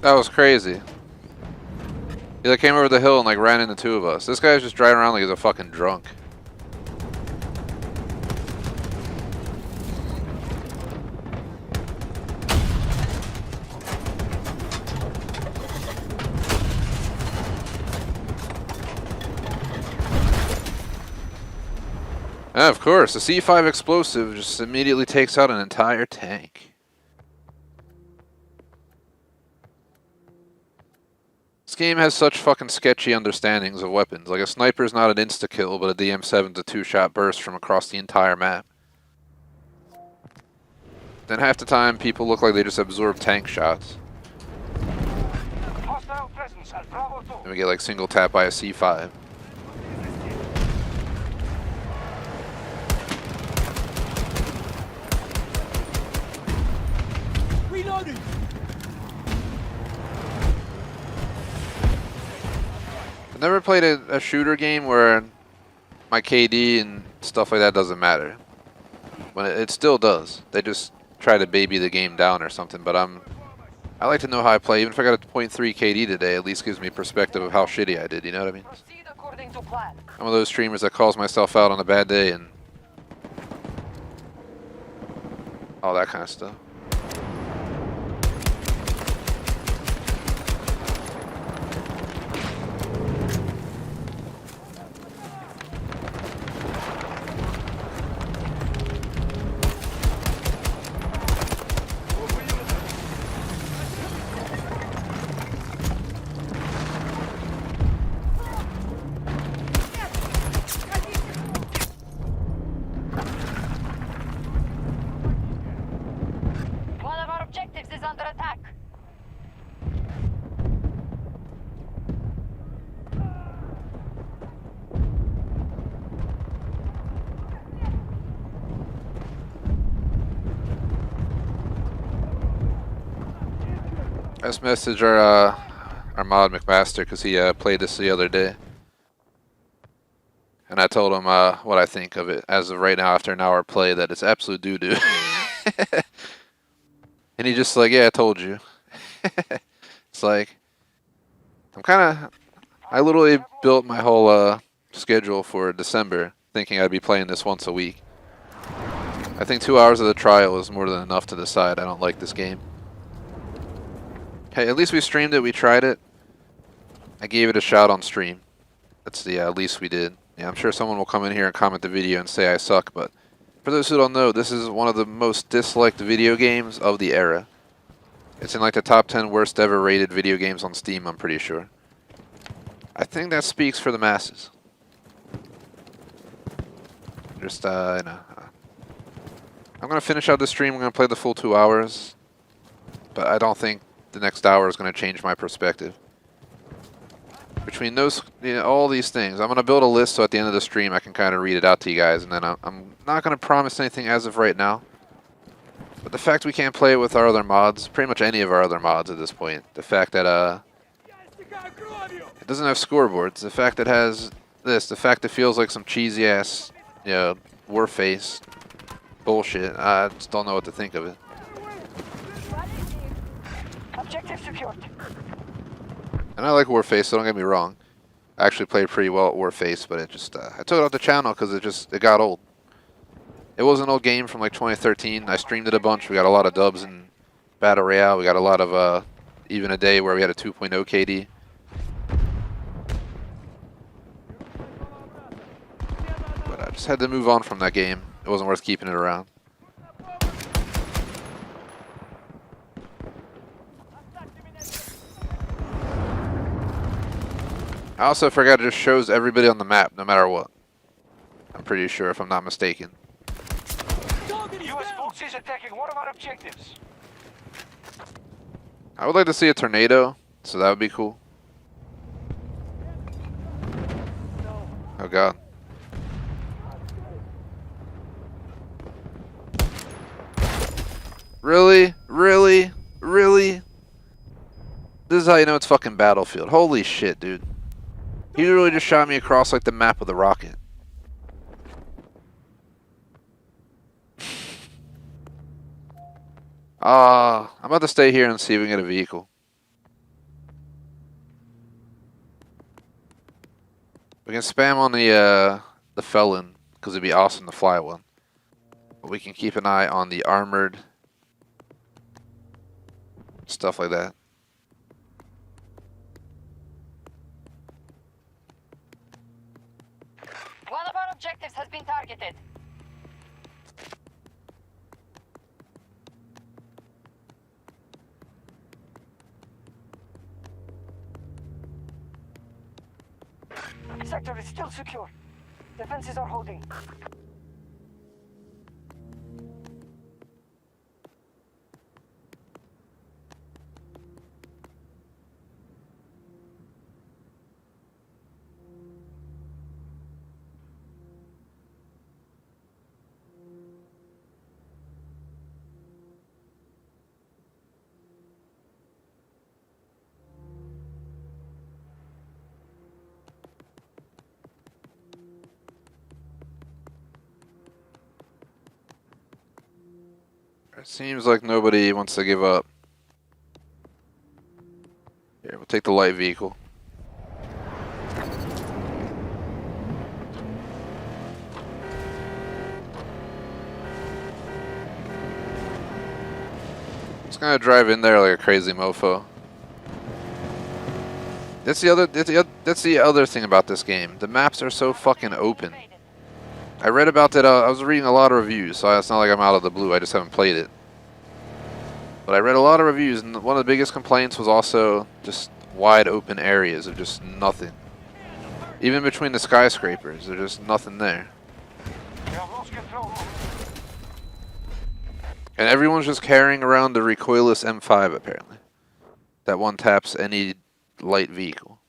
That was crazy. He like came over the hill and like ran into two of us. This guy's just driving around like he's a fucking drunk. And of course, the C5 explosive just immediately takes out an entire tank. This game has such fucking sketchy understandings of weapons. Like a sniper's not an insta-kill, but a DM7's a two-shot burst from across the entire map. Then half the time, people look like they just absorb tank shots. Hostile presence at Bravo 2. And we get like single tap by a C5. Reloading! I've never played a shooter game where my KD and stuff like that doesn't matter. When it still does. They just try to baby the game down or something, but I like to know how I play. Even if I got a 0.3 KD today, at least gives me perspective of how shitty I did, you know what I mean? Proceed according to plan. I'm one of those streamers that calls myself out on a bad day and all that kind of stuff. I just messaged our mod McMaster because he played this the other day, and I told him what I think of it as of right now after an hour play, that it's absolute doo doo. And he just like, yeah, I told you. It's like I literally built my whole schedule for December thinking I'd be playing this once a week. I think 2 hours of the trial is more than enough to decide I don't like this game. Hey, at least we streamed it, we tried it. I gave it a shout on stream. That's the least we did. Yeah, I'm sure someone will come in here and comment the video and say I suck, but for those who don't know, this is one of the most disliked video games of the era. It's in like the top 10 worst ever rated video games on Steam, I'm pretty sure. I think that speaks for the masses. Just, I'm gonna finish out the stream, I'm gonna play the full 2 hours, but I don't think the next hour is gonna change my perspective. Between those, all these things, I'm gonna build a list so at the end of the stream I can kind of read it out to you guys, and then I'm not gonna promise anything as of right now. But the fact we can't play it with our other mods, pretty much any of our other mods at this point, the fact that it doesn't have scoreboards, the fact that it has this, the fact it feels like some cheesy ass, Warface bullshit, I just don't know what to think of it. Objective secured. And I like Warface, so don't get me wrong. I actually played pretty well at Warface, but it just, I took it off the channel because it got old. It was an old game from like 2013. I streamed it a bunch. We got a lot of dubs in Battle Royale. We got a lot of, even a day where we had a 2.0 KD. But I just had to move on from that game. It wasn't worth keeping it around. I also forgot it just shows everybody on the map, no matter what. I'm pretty sure, if I'm not mistaken. US forces attacking one of our objectives. I would like to see a tornado, so that would be cool. Oh god. Really? Really? Really? This is how you know it's fucking Battlefield. Holy shit, dude. He really just shot me across like the map with a rocket. I'm about to stay here and see if we can get a vehicle. We can spam on the felon, because it'd be awesome to fly one. But we can keep an eye on the armored stuff like that. One of our objectives has been targeted. Sector is still secure. Defenses are holding. It seems like nobody wants to give up. Here, we'll take the light vehicle. Just gonna drive in there like a crazy mofo. That's the other thing about this game. The maps are so fucking open. I read about that. I was reading a lot of reviews, so it's not like I'm out of the blue. I just haven't played it. But I read a lot of reviews, and one of the biggest complaints was also just wide open areas of just nothing. Even between the skyscrapers, there's just nothing there. We have lost control. And everyone's just carrying around the recoilless M5, apparently. That one taps any light vehicle.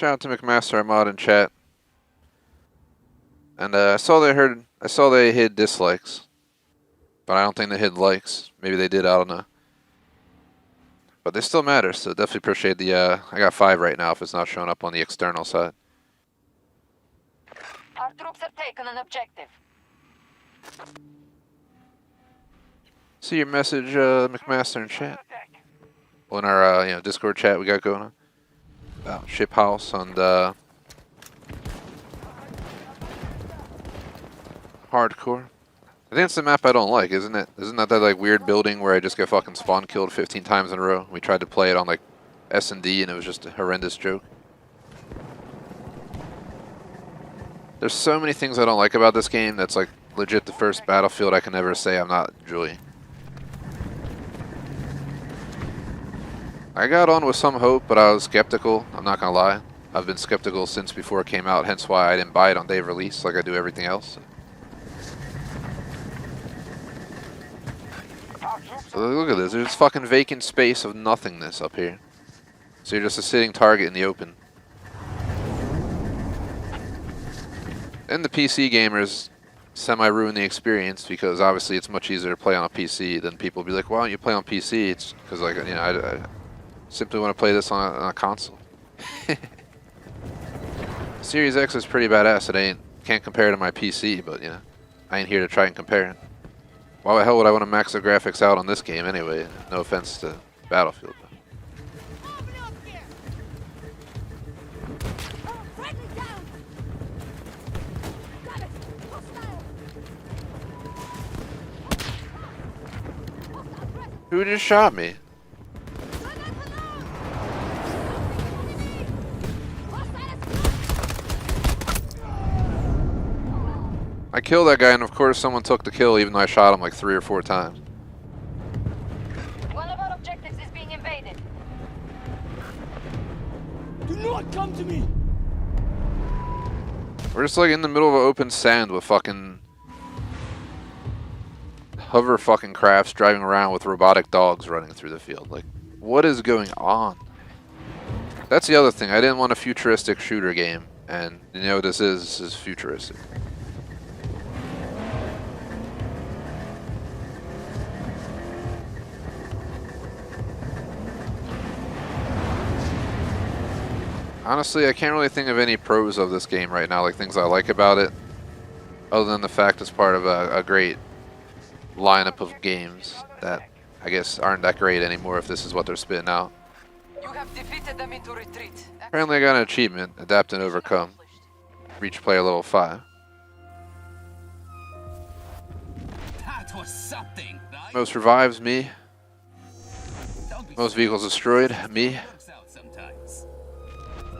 Shout out to McMaster Mod in chat. And I saw they hid dislikes, but I don't think they hid likes. Maybe they did. I don't know. But they still matter, so definitely appreciate the. I got 5 right now if it's not showing up on the external side. Our troops have taken an objective. See your message, McMaster in chat. Well, in our Discord chat we got going on about Ship House and Hardcore. I think it's the map I don't like, isn't it? Isn't that like weird building where I just get fucking spawn killed 15 times in a row? We tried to play it on like S&D and it was just a horrendous joke. There's so many things I don't like about this game that's like legit the first Battlefield I can ever say I'm not enjoying. I got on with some hope, but I was skeptical. I'm not gonna lie. I've been skeptical since before it came out, hence why I didn't buy it on day of release like I do everything else. So look at this, there's fucking vacant space of nothingness up here. So you're just a sitting target in the open. And the PC gamers semi-ruin the experience because obviously it's much easier to play on a PC than people be like, why don't you play on PC? It's because like, you know, I simply want to play this on a console. Series X is pretty badass. Can't compare to my PC, but you know, I ain't here to try and compare it. Why the hell would I want to max the graphics out on this game anyway? No offense to Battlefield. Who just shot me? I killed that guy, and of course someone took the kill even though I shot him like 3 or 4 times. One of our objectives is being invaded. Do not come to me! We're just like in the middle of open sand with fucking hover fucking crafts driving around with robotic dogs running through the field. Like, what is going on? That's the other thing. I didn't want a futuristic shooter game, and you know what this is? This is futuristic. Honestly, I can't really think of any pros of this game right now, like things I like about it, other than the fact it's part of a great lineup of games that I guess aren't that great anymore if this is what they're spitting out. You have defeated them into retreat. Apparently I got an achievement, Adapt and Overcome. Reach player level 5. That was something, right? Most revives, me. Most vehicles destroyed, me. Works out sometimes.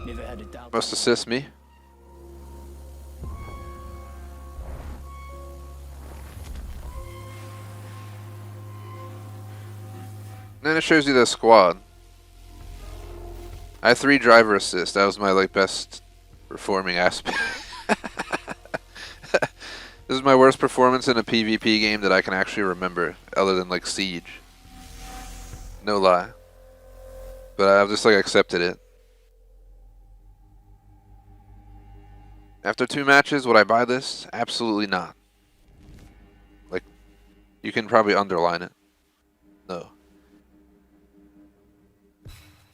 Never had a doubt. Most assists, me. And then it shows you the squad. I had 3 driver assists. That was my like best performing aspect. This is my worst performance in a PvP game that I can actually remember, other than like Siege. No lie. But I've just like accepted it. After 2 matches, would I buy this? Absolutely not. Like, you can probably underline it. No.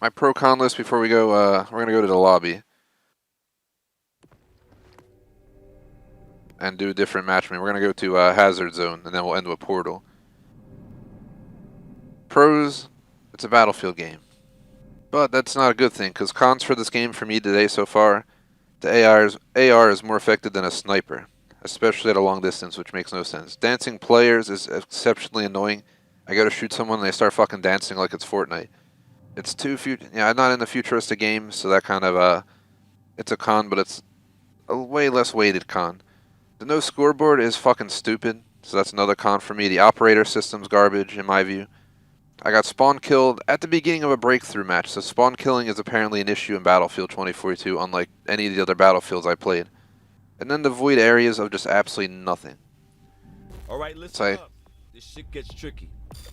My pro-con list before we go, we're going to go to the lobby. And do a different matchmaking. We're going to go to Hazard Zone, and then we'll end with Portal. Pros, it's a Battlefield game. But that's not a good thing, because cons for this game for me today so far, the AR is more effective than a sniper, especially at a long distance, which makes no sense. Dancing players is exceptionally annoying. I go to shoot someone and they start fucking dancing like it's Fortnite. It's I'm not in the futuristic games, so that kind of it's a con, but it's a way less weighted con. The no scoreboard is fucking stupid, so that's another con for me. The operator system's garbage in my view. I got spawn killed at the beginning of a breakthrough match, so spawn killing is apparently an issue in Battlefield 2042, unlike any of the other Battlefields I played. And then the void areas of just absolutely nothing. Alright, listen like up. This shit gets tricky.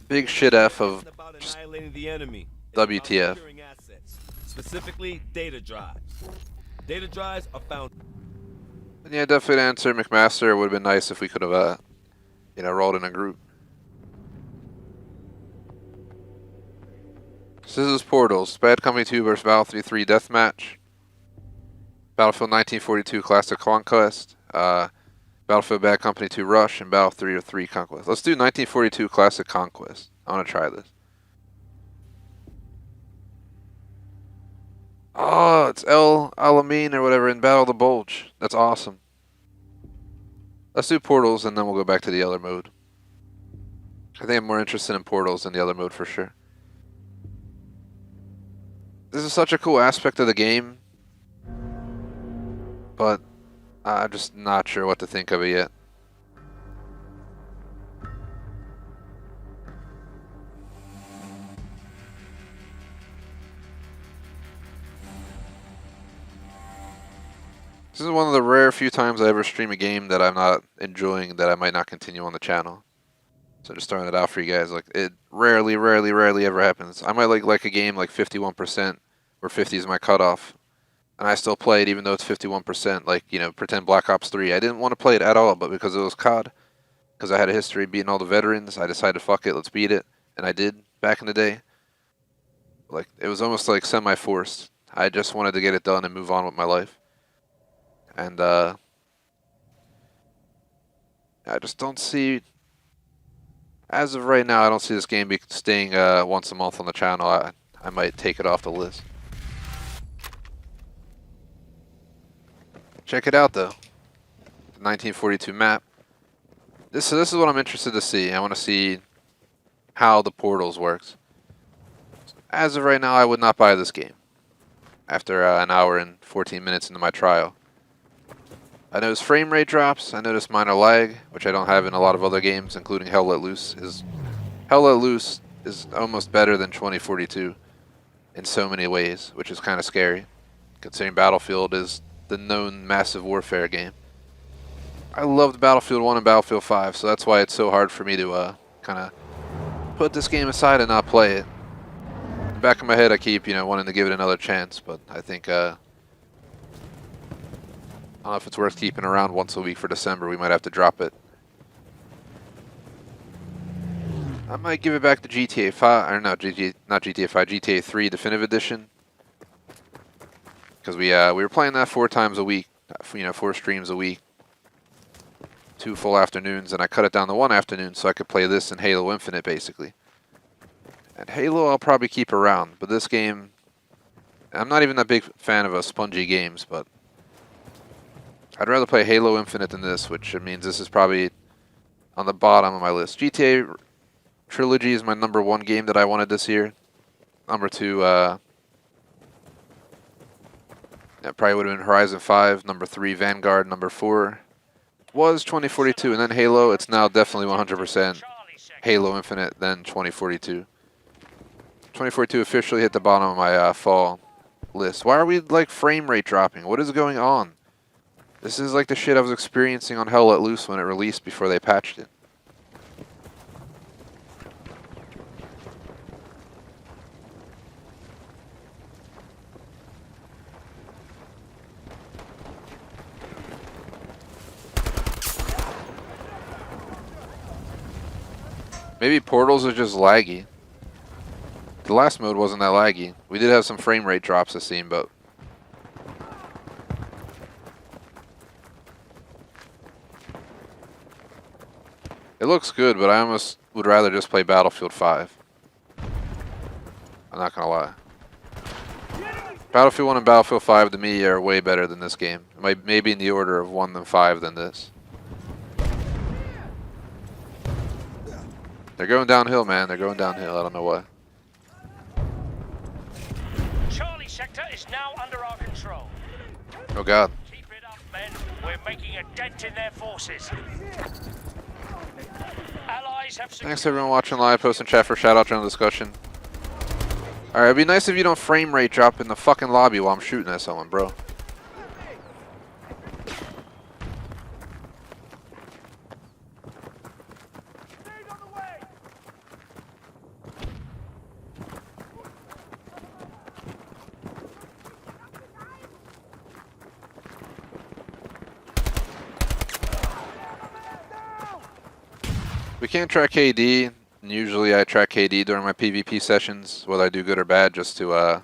Big shit F of About just annihilating the enemy. WTF. specifically data drives. Data drives are found. And yeah, definitely to answer McMaster, it would have been nice if we could have, rolled in a group. So this is Portals. Bad Company 2 versus Battlefield 3 Deathmatch. Battlefield 1942 Classic Conquest. Battlefield Bad Company 2 Rush, and Battlefield 3 Conquest. Let's do 1942 Classic Conquest. I want to try this. Oh, it's El Alamein or whatever in Battle of the Bulge. That's awesome. Let's do Portals and then we'll go back to the other mode. I think I'm more interested in Portals than the other mode for sure. This is such a cool aspect of the game, but I'm just not sure what to think of it yet. This is one of the rare few times I ever stream a game that I'm not enjoying that I might not continue on the channel. So just throwing it out for you guys. Like, it rarely ever happens. I might like a game like 51%, where 50 is my cutoff, and I still play it even though it's 51%. Like, pretend Black Ops 3. I didn't want to play it at all, but because it was COD, because I had a history beating all the veterans, I decided, fuck it, let's beat it. And I did back in the day. Like, it was almost like semi-forced. I just wanted to get it done and move on with my life. And I just don't see, as of right now, I don't see this game staying once a month on the channel. I might take it off the list. Check it out though. The 1942 map. This is what I'm interested to see. I want to see how the Portals works. As of right now, I would not buy this game after an hour and 14 minutes into my trial. I noticed frame rate drops. I noticed minor lag, which I don't have in a lot of other games, including Hell Let Loose. Hell Let Loose is almost better than 2042 in so many ways, which is kind of scary, considering Battlefield is the known massive warfare game. I loved Battlefield 1 and Battlefield 5, so that's why it's so hard for me to kind of put this game aside and not play it. In the back of my head, I keep wanting to give it another chance, but I think I don't know if it's worth keeping around once a week for December. We might have to drop it. I might give it back to GTA 5, or no, not GTA 5, GTA 3 Definitive Edition. Because we were playing that 4 times a week, 4 streams a week. 2 full afternoons, and I cut it down to 1 afternoon so I could play this and Halo Infinite, basically. And Halo I'll probably keep around, but this game, I'm not even a big fan of spongy games, but I'd rather play Halo Infinite than this, which means this is probably on the bottom of my list. GTA Trilogy is my number 1 game that I wanted this year. Number 2, that probably would have been Horizon 5. Number 3, Vanguard. Number 4 was 2042, and then Halo. It's now definitely 100% Halo Infinite, then 2042. 2042 officially hit the bottom of my fall list. Why are we like frame rate dropping? What is going on? This is like the shit I was experiencing on Hell Let Loose when it released before they patched it. Maybe Portals are just laggy. The last mode wasn't that laggy. We did have some frame rate drops, it seemed, but it looks good, but I almost would rather just play Battlefield 5. I'm not gonna lie. Battlefield 1 and Battlefield 5 to me are way better than this game. Maybe in the order of 1 than 5 than this. They're going downhill, man. They're going downhill. I don't know why. Charlie sector is now under our control. Oh god. Keep it up, men. We're making a dent in their forces. Allies have Thanks everyone watching live. Post in chat for shoutouts during the discussion. Alright, it'd be nice if you don't frame rate drop in the fucking lobby while I'm shooting at someone, bro. We can't track KD. And usually I track KD during my PvP sessions, whether I do good or bad, just to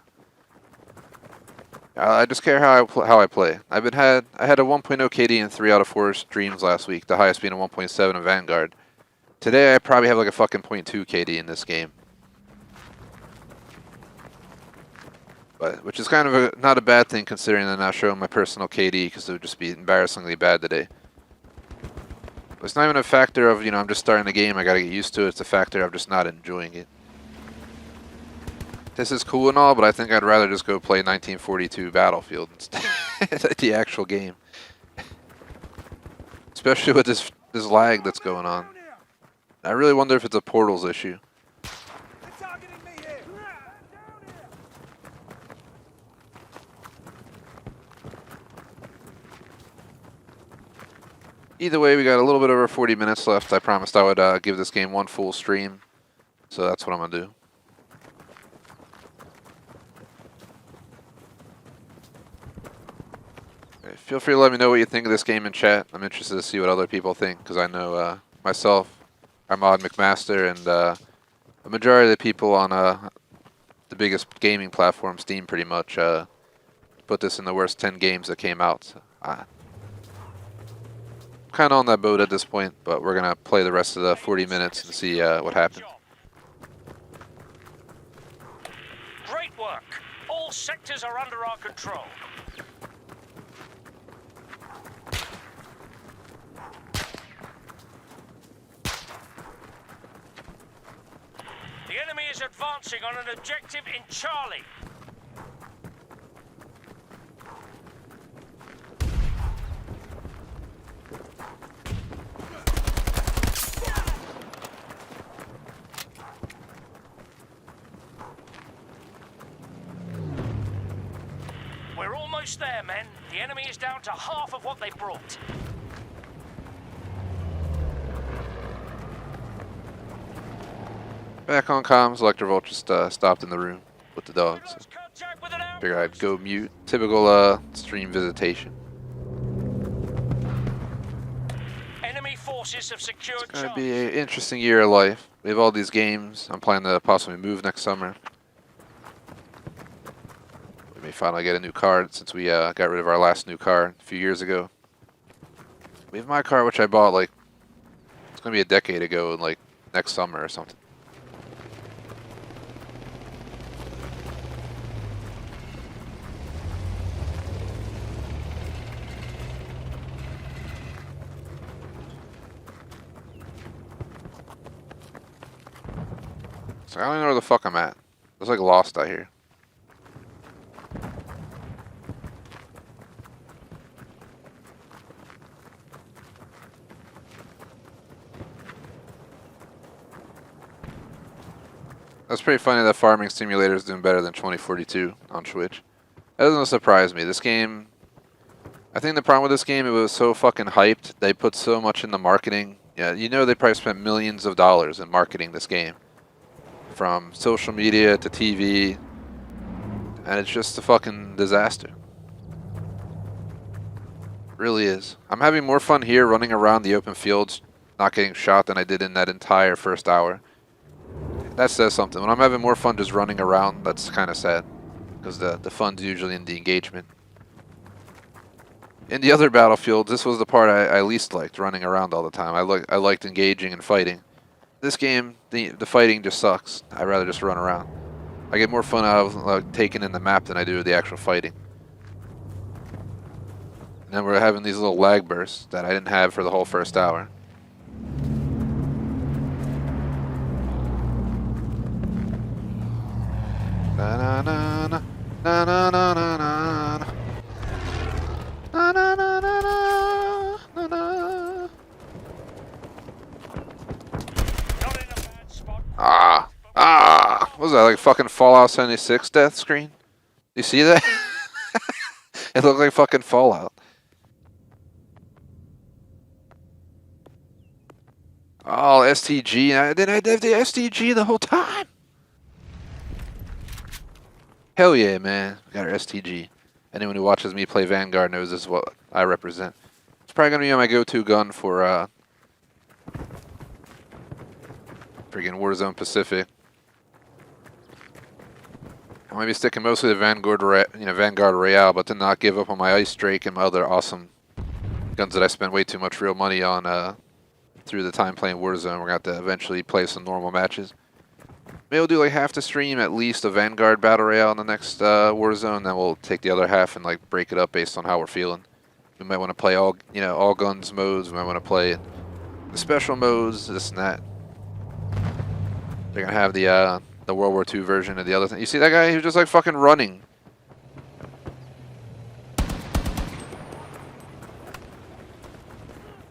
I just care how I play. I had a 1.0 KD in 3 out of 4 streams last week, the highest being a 1.7 in Vanguard. Today I probably have like a fucking 0.2 KD in this game. But which is kind of not a bad thing considering I'm not showing my personal KD because it would just be embarrassingly bad today. But it's not even a factor of, I'm just starting the game, I gotta get used to it. It's a factor of just not enjoying it. This is cool and all, but I think I'd rather just go play 1942 Battlefield instead. The actual game. Especially with this lag that's going on. I really wonder if it's a portals issue. Either way, we got a little bit over 40 minutes left. I promised I would give this game one full stream. So that's what I'm going to do. Okay, feel free to let me know what you think of this game in chat. I'm interested to see what other people think, because I know myself, our mod McMaster, and the majority of the people on the biggest gaming platform, Steam, pretty much, put this in the worst 10 games that came out. So, kind of on that boat at this point, but we're gonna play the rest of the 40 minutes and see what happens. Great work. All sectors are under our control. The enemy is advancing on an objective in Charlie. We're almost there, men. The enemy is down to half of what they brought. Back on comms, Electrovolt just stopped in the room with the dogs. So figured I'd go mute. Typical stream visitation. Enemy forces have secured It's gonna be an interesting year of life. We have all these games. I'm planning to possibly move next summer. We may finally get a new car since we got rid of our last new car a few years ago. We have my car, which I bought like, it's gonna be a decade ago, like next summer or something. So I don't even know where the fuck I'm at. It's like lost out here. That's pretty funny that Farming Simulator is doing better than 2042 on Twitch. That doesn't surprise me. This game, I think the problem with this game, it was so fucking hyped. They put so much in the marketing. Yeah, they probably spent millions of dollars in marketing this game. From social media to TV, and it's just a fucking disaster. It really is. I'm having more fun here running around the open fields, not getting shot, than I did in that entire first hour. That says something. When I'm having more fun just running around, that's kind of sad, because the fun's usually in the engagement. In the other battlefields, this was the part I least liked, running around all the time. I liked engaging and fighting. This game, the fighting just sucks. I'd rather just run around. I get more fun out of taking in the map than I do the actual fighting. And then we're having these little lag bursts that I didn't have for the whole first hour. Na na na na na na na na na na na na na na. What was that, like fucking Fallout 76 death screen? You see that? It looked like fucking Fallout. Oh, STG. I didn't have the STG the whole time. Hell yeah, man. We got our STG. Anyone who watches me play Vanguard knows this is what I represent. It's probably going to be my go-to gun for Freaking Warzone Pacific. I might be sticking mostly to Vanguard Royale, but to not give up on my Ice Drake and my other awesome guns that I spent way too much real money on through the time playing Warzone. We're going to have to eventually play some normal matches. Maybe we'll do like half the stream at least a Vanguard Battle Royale in the next Warzone, then we'll take the other half and like break it up based on how we're feeling. We might want to play all guns modes. We might want to play the special modes, this and that. They're gonna have the World War II version of the other thing. You see that guy? He was just like fucking running.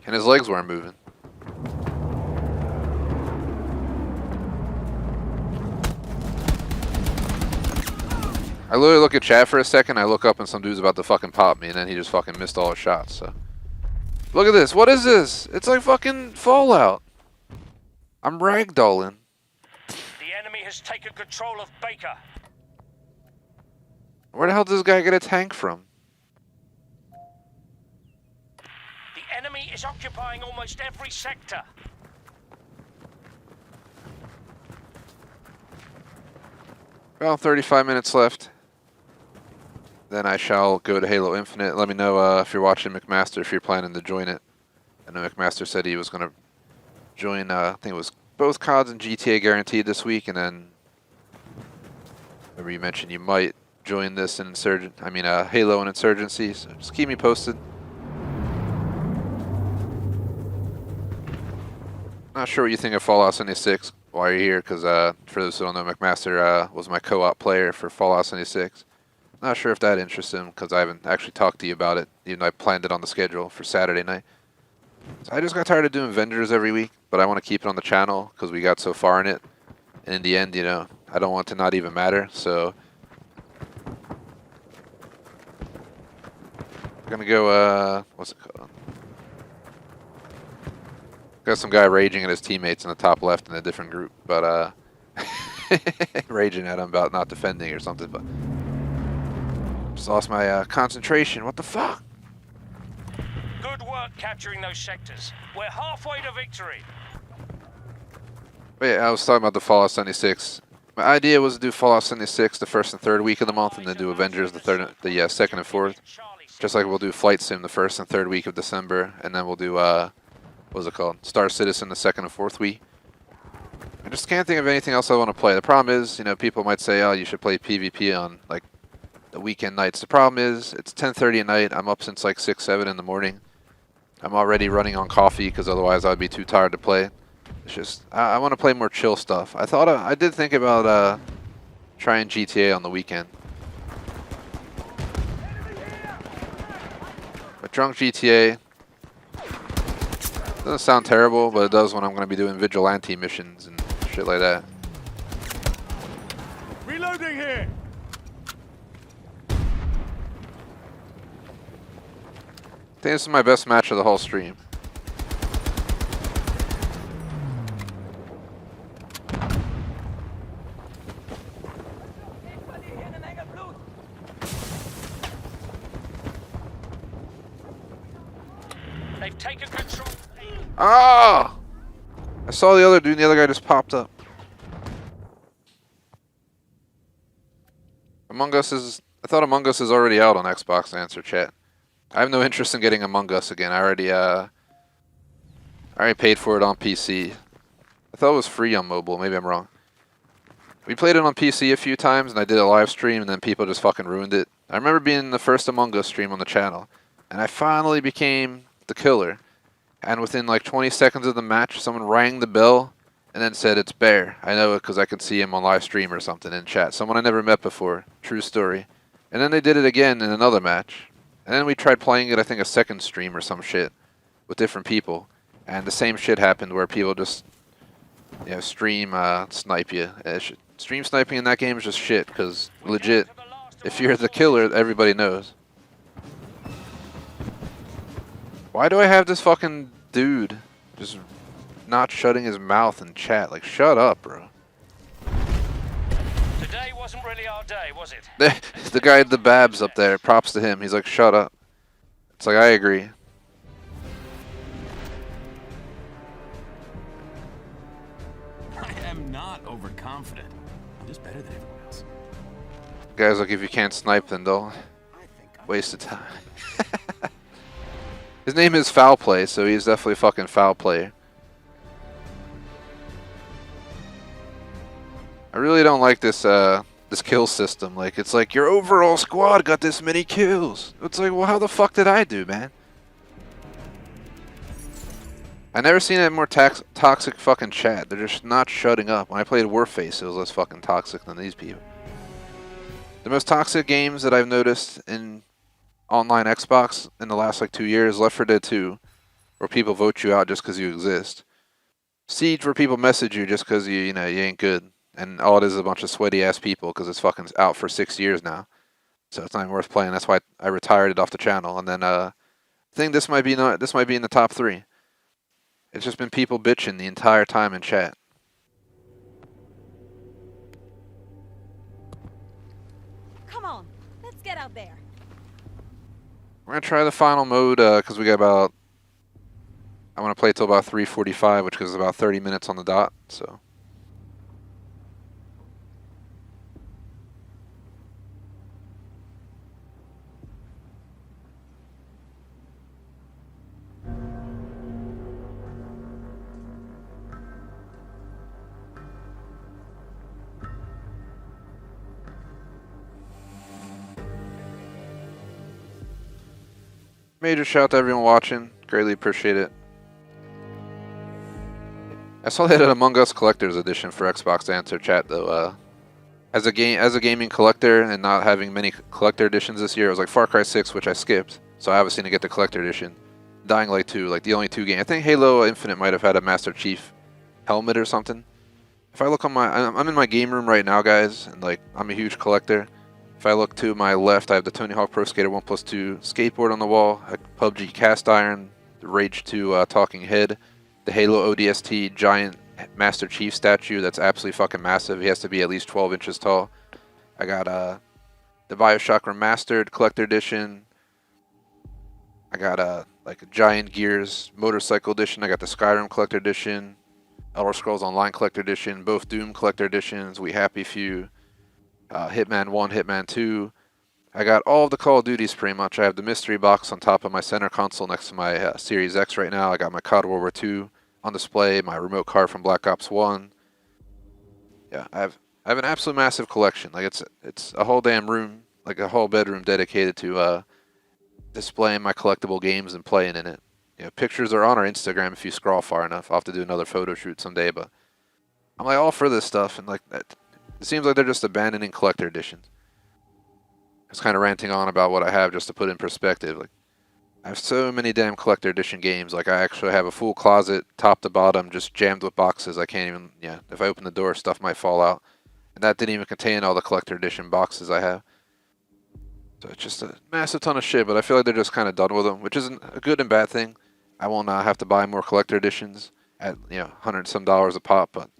And his legs weren't moving. I literally look at chat for a second, I look up and some dude's about to fucking pop me, and then he just fucking missed all his shots, so. Look at this, what is this? It's like fucking Fallout. I'm ragdolling. The enemy has taken control of Baker. Where the hell does this guy get a tank from? The enemy is occupying almost every sector. Well, 35 minutes left. Then I shall go to Halo Infinite. Let me know if you're watching McMaster, if you're planning to join it. I know McMaster said he was going to join, I think it was both CODs and GTA guaranteed this week, and then remember you mentioned you might join this in Halo and Insurgency, so just keep me posted. Not sure what you think of Fallout 76 while you're here, because for those who don't know, McMaster was my co-op player for Fallout 76. Not sure if that interests him, because I haven't actually talked to you about it, even though I planned it on the schedule for Saturday night. So I just got tired of doing Avengers every week, but I want to keep it on the channel, because we got so far in it. And in the end, I don't want it to not even matter, so... I'm gonna go, what's it called? Got some guy raging at his teammates in the top left in a different group, but raging at him about not defending or something, but just lost my concentration. What the fuck? Good work capturing those sectors. We're halfway to victory. Wait, I was talking about the Fallout 76. My idea was to do Fallout 76 the first and third week of the month, and then do Avengers the second and fourth. Just like we'll do Flight Sim the first and third week of December, and then we'll do what's it called? Star Citizen the second and fourth week. I just can't think of anything else I want to play. The problem is, people might say, oh, you should play PvP on like the weekend nights. The problem is, it's 10:30 at night. I'm up since like 6, 7 in the morning. I'm already running on coffee because otherwise I'd be too tired to play. It's just, I want to play more chill stuff. I did think about trying GTA on the weekend. But drunk GTA doesn't sound terrible, but it does when I'm going to be doing vigilante missions and shit like that. Reloading here. I think this is my best match of the whole stream. They've taken control. Ah! I saw the other dude and the other guy just popped up. I thought Among Us is already out on Xbox, answer chat. I have no interest in getting Among Us again. I already paid for it on PC. I thought it was free on mobile. Maybe I'm wrong. We played it on PC a few times, and I did a live stream, and then people just fucking ruined it. I remember being the first Among Us stream on the channel, and I finally became the killer. And within like 20 seconds of the match, someone rang the bell and then said, "It's Bear." I know it because I could see him on live stream or something in chat. Someone I never met before. True story. And then they did it again in another match. And then we tried playing it, I think, a second stream or some shit with different people. And the same shit happened where people just, stream snipe you. Stream sniping in that game is just shit because, legit, if you're the killer, everybody knows. Why do I have this fucking dude just not shutting his mouth in chat? Like, shut up, bro. Today wasn't really our day, was it? The guy at the Babs up there, props to him. He's like, shut up. It's like, I agree. overconfident. Just better than everyone else. Guys, like, if you can't snipe, then don't waste of time. His name is Foul Play, so he's definitely a fucking foul player. I really don't like this this kill system. Like, it's like your overall squad got this many kills. It's like, well, how the fuck did I do, man? I never seen a more toxic fucking chat. They're just not shutting up. When I played Warface, it was less fucking toxic than these people. The most toxic games that I've noticed in online Xbox in the last like 2 years, Left 4 Dead 2, where people vote you out just because you exist. Siege, where people message you just because you ain't good, and all it is a bunch of sweaty ass people because it's fucking out for 6 years now, so it's not even worth playing. That's why I retired it off the channel. And then I think this might be in the top 3. It's just been people bitching the entire time in chat. Come on, let's get out there. We're gonna try the final mode because we got about. I want to play till about 3:45, which is about 30 minutes on the dot. So. Major shout out to everyone watching. Greatly appreciate it. I saw they had an Among Us Collector's Edition for Xbox to answer chat though. As a gaming collector and not having many collector editions this year, it was like Far Cry 6, which I skipped, so I obviously didn't get the collector edition. Dying Light 2, like the only 2 games. I think Halo Infinite might have had a Master Chief helmet or something. If I look on I'm in my game room right now, guys, and like I'm a huge collector. If I look to my left, I have the Tony Hawk Pro Skater 1+2 skateboard on the wall, a PUBG cast iron, the Rage 2 talking head, the Halo ODST giant Master Chief statue that's absolutely fucking massive. He has to be at least 12 inches tall. I got the Bioshock Remastered Collector Edition. I got like a Giant Gears Motorcycle Edition. I got the Skyrim Collector Edition, Elder Scrolls Online Collector Edition, both Doom Collector Editions, We Happy Few. Hitman 1, Hitman 2. I got all of the Call of Duties pretty much. I have the mystery box on top of my center console next to my Series X right now. I got my COD World War 2 on display, my remote car from Black Ops 1. Yeah, I have an absolute massive collection. Like it's a whole damn room, like a whole bedroom dedicated to displaying my collectible games and playing in it. You know, pictures are on our Instagram if you scroll far enough. I'll have to do another photo shoot someday, but I'm like all for this stuff, and like that. It seems like they're just abandoning collector editions. I was kind of ranting on about what I have just to put in perspective. Like, I have so many damn collector edition games. Like, I actually have a full closet, top to bottom, just jammed with boxes. I can't even, if I open the door, stuff might fall out. And that didn't even contain all the collector edition boxes I have. So it's just a massive ton of shit, but I feel like they're just kind of done with them, which isn't a good and bad thing. I won't have to buy more collector editions at, $100 and some a pop, but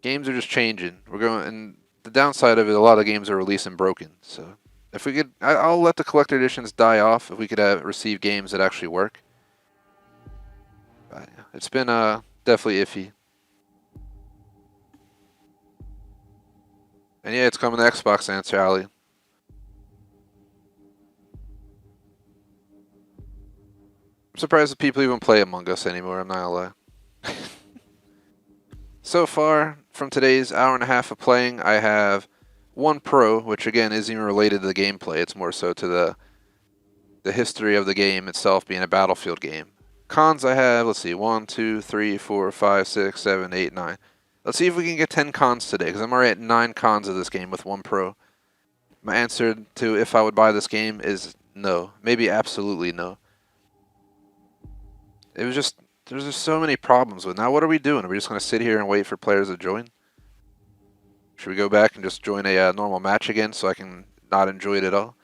games are just changing. We're going, and the downside of it, a lot of games are releasing broken. So if we could, I'll let the collector editions die off if we could receive games that actually work. But it's been definitely iffy. And yeah, it's coming to Xbox, answer Ali. I'm surprised that people even play Among Us anymore, I'm not gonna lie. So far, from today's hour and a half of playing, I have one pro, which again isn't even related to the gameplay. It's more so to the history of the game itself being a Battlefield game. Cons I have, let's see, 1, 2, 3, 4, 5, 6, 7, 8, 9. Let's see if we can get 10 cons today, because I'm already at 9 cons of this game with one pro. My answer to if I would buy this game is no. Maybe absolutely no. It was just, there's just so many problems with it. Now what are we doing? Are we just going to sit here and wait for players to join? Should we go back and just join a normal match again so I can not enjoy it at all?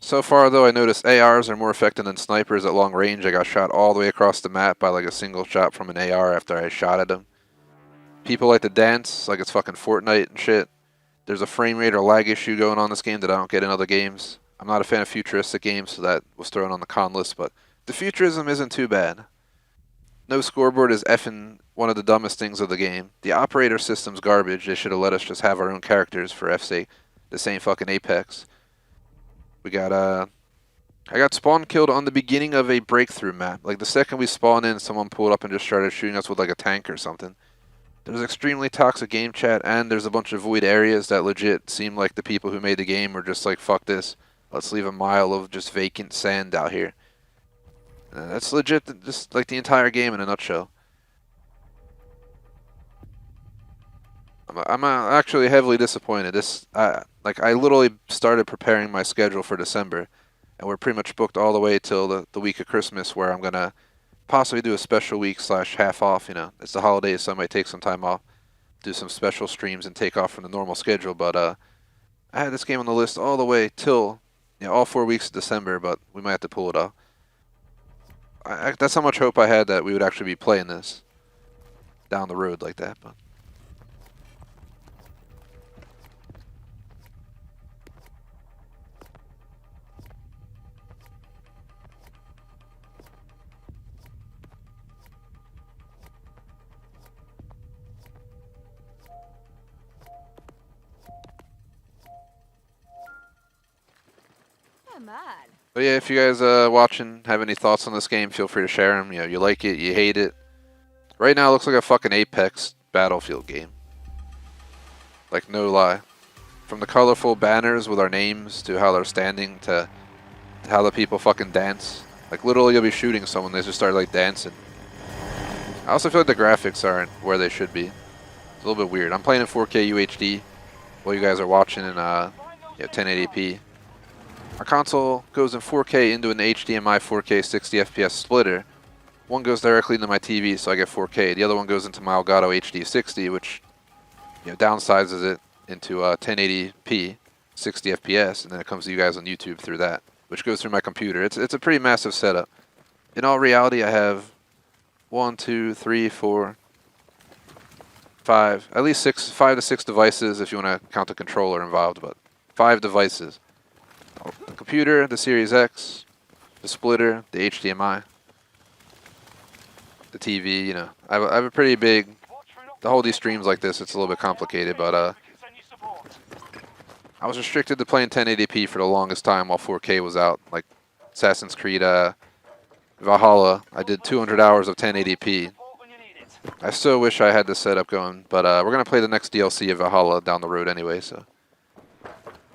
So far, though, I noticed ARs are more effective than snipers at long range. I got shot all the way across the map by like a single shot from an AR after I shot at them. People like to dance like it's fucking Fortnite and shit. There's a frame rate or lag issue going on in this game that I don't get in other games. I'm not a fan of futuristic games, so that was thrown on the con list, but the futurism isn't too bad. No scoreboard is effing one of the dumbest things of the game. The operator system's garbage. They should have let us just have our own characters for F's sake. This ain't fucking Apex. We got, I got spawn killed on the beginning of a breakthrough map. Like, the second we spawned in, someone pulled up and just started shooting us with, like, a tank or something. There's extremely toxic game chat, and there's a bunch of void areas that legit seem like the people who made the game were just like, fuck this. Let's leave a mile of just vacant sand out here. That's legit, just like the entire game in a nutshell. I'm actually heavily disappointed. I literally started preparing my schedule for December, and we're pretty much booked all the way till the week of Christmas, where I'm gonna possibly do a special week / half off. You know, it's the holidays, so I might take some time off, do some special streams, and take off from the normal schedule. But I had this game on the list all the way till all 4 weeks of December, but we might have to pull it off. That's how much hope I had that we would actually be playing this down the road like that. But Come on. But yeah, if you guys watching have any thoughts on this game, feel free to share them. You know, you like it, you hate it. Right now, it looks like a fucking Apex Battlefield game. Like, no lie. From the colorful banners with our names to how they're standing to how the people fucking dance. Like, literally, you'll be shooting someone, they just start like dancing. I also feel like the graphics aren't where they should be. It's a little bit weird. I'm playing in 4K UHD while you guys are watching in 1080p. Our console goes in 4K into an HDMI 4K 60 FPS splitter. One goes directly into my TV, so I get 4K. The other one goes into my Elgato HD 60, which downsizes it into 1080p 60 FPS, and then it comes to you guys on YouTube through that, which goes through my computer. It's a pretty massive setup. In all reality, I have 1, 2, 3, 4, 5, at least 5 to 6 devices if you want to count the controller involved, but 5 devices. The computer, the Series X, the splitter, the HDMI, the TV, you know. I have a pretty big, to hold these streams like this, it's a little bit complicated, but I was restricted to playing 1080p for the longest time while 4K was out. Like Assassin's Creed Valhalla, I did 200 hours of 1080p. I still wish I had this setup going, but we're going to play the next DLC of Valhalla down the road anyway, so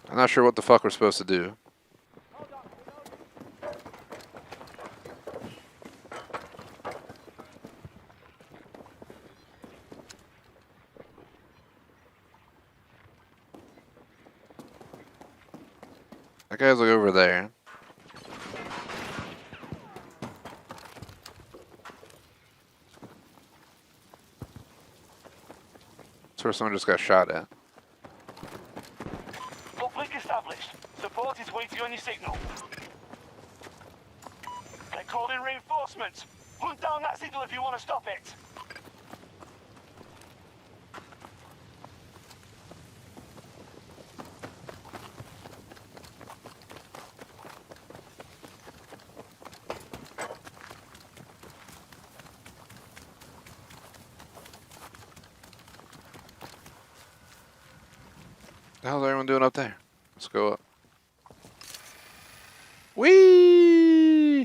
I'm not sure what the fuck we're supposed to do. That guy's like over there. That's where someone just got shot at. Uplink established. Support is waiting on your signal. They're calling reinforcements. Hunt down that signal if you want to stop it. The hell's everyone doing up there? Let's go up. Whee!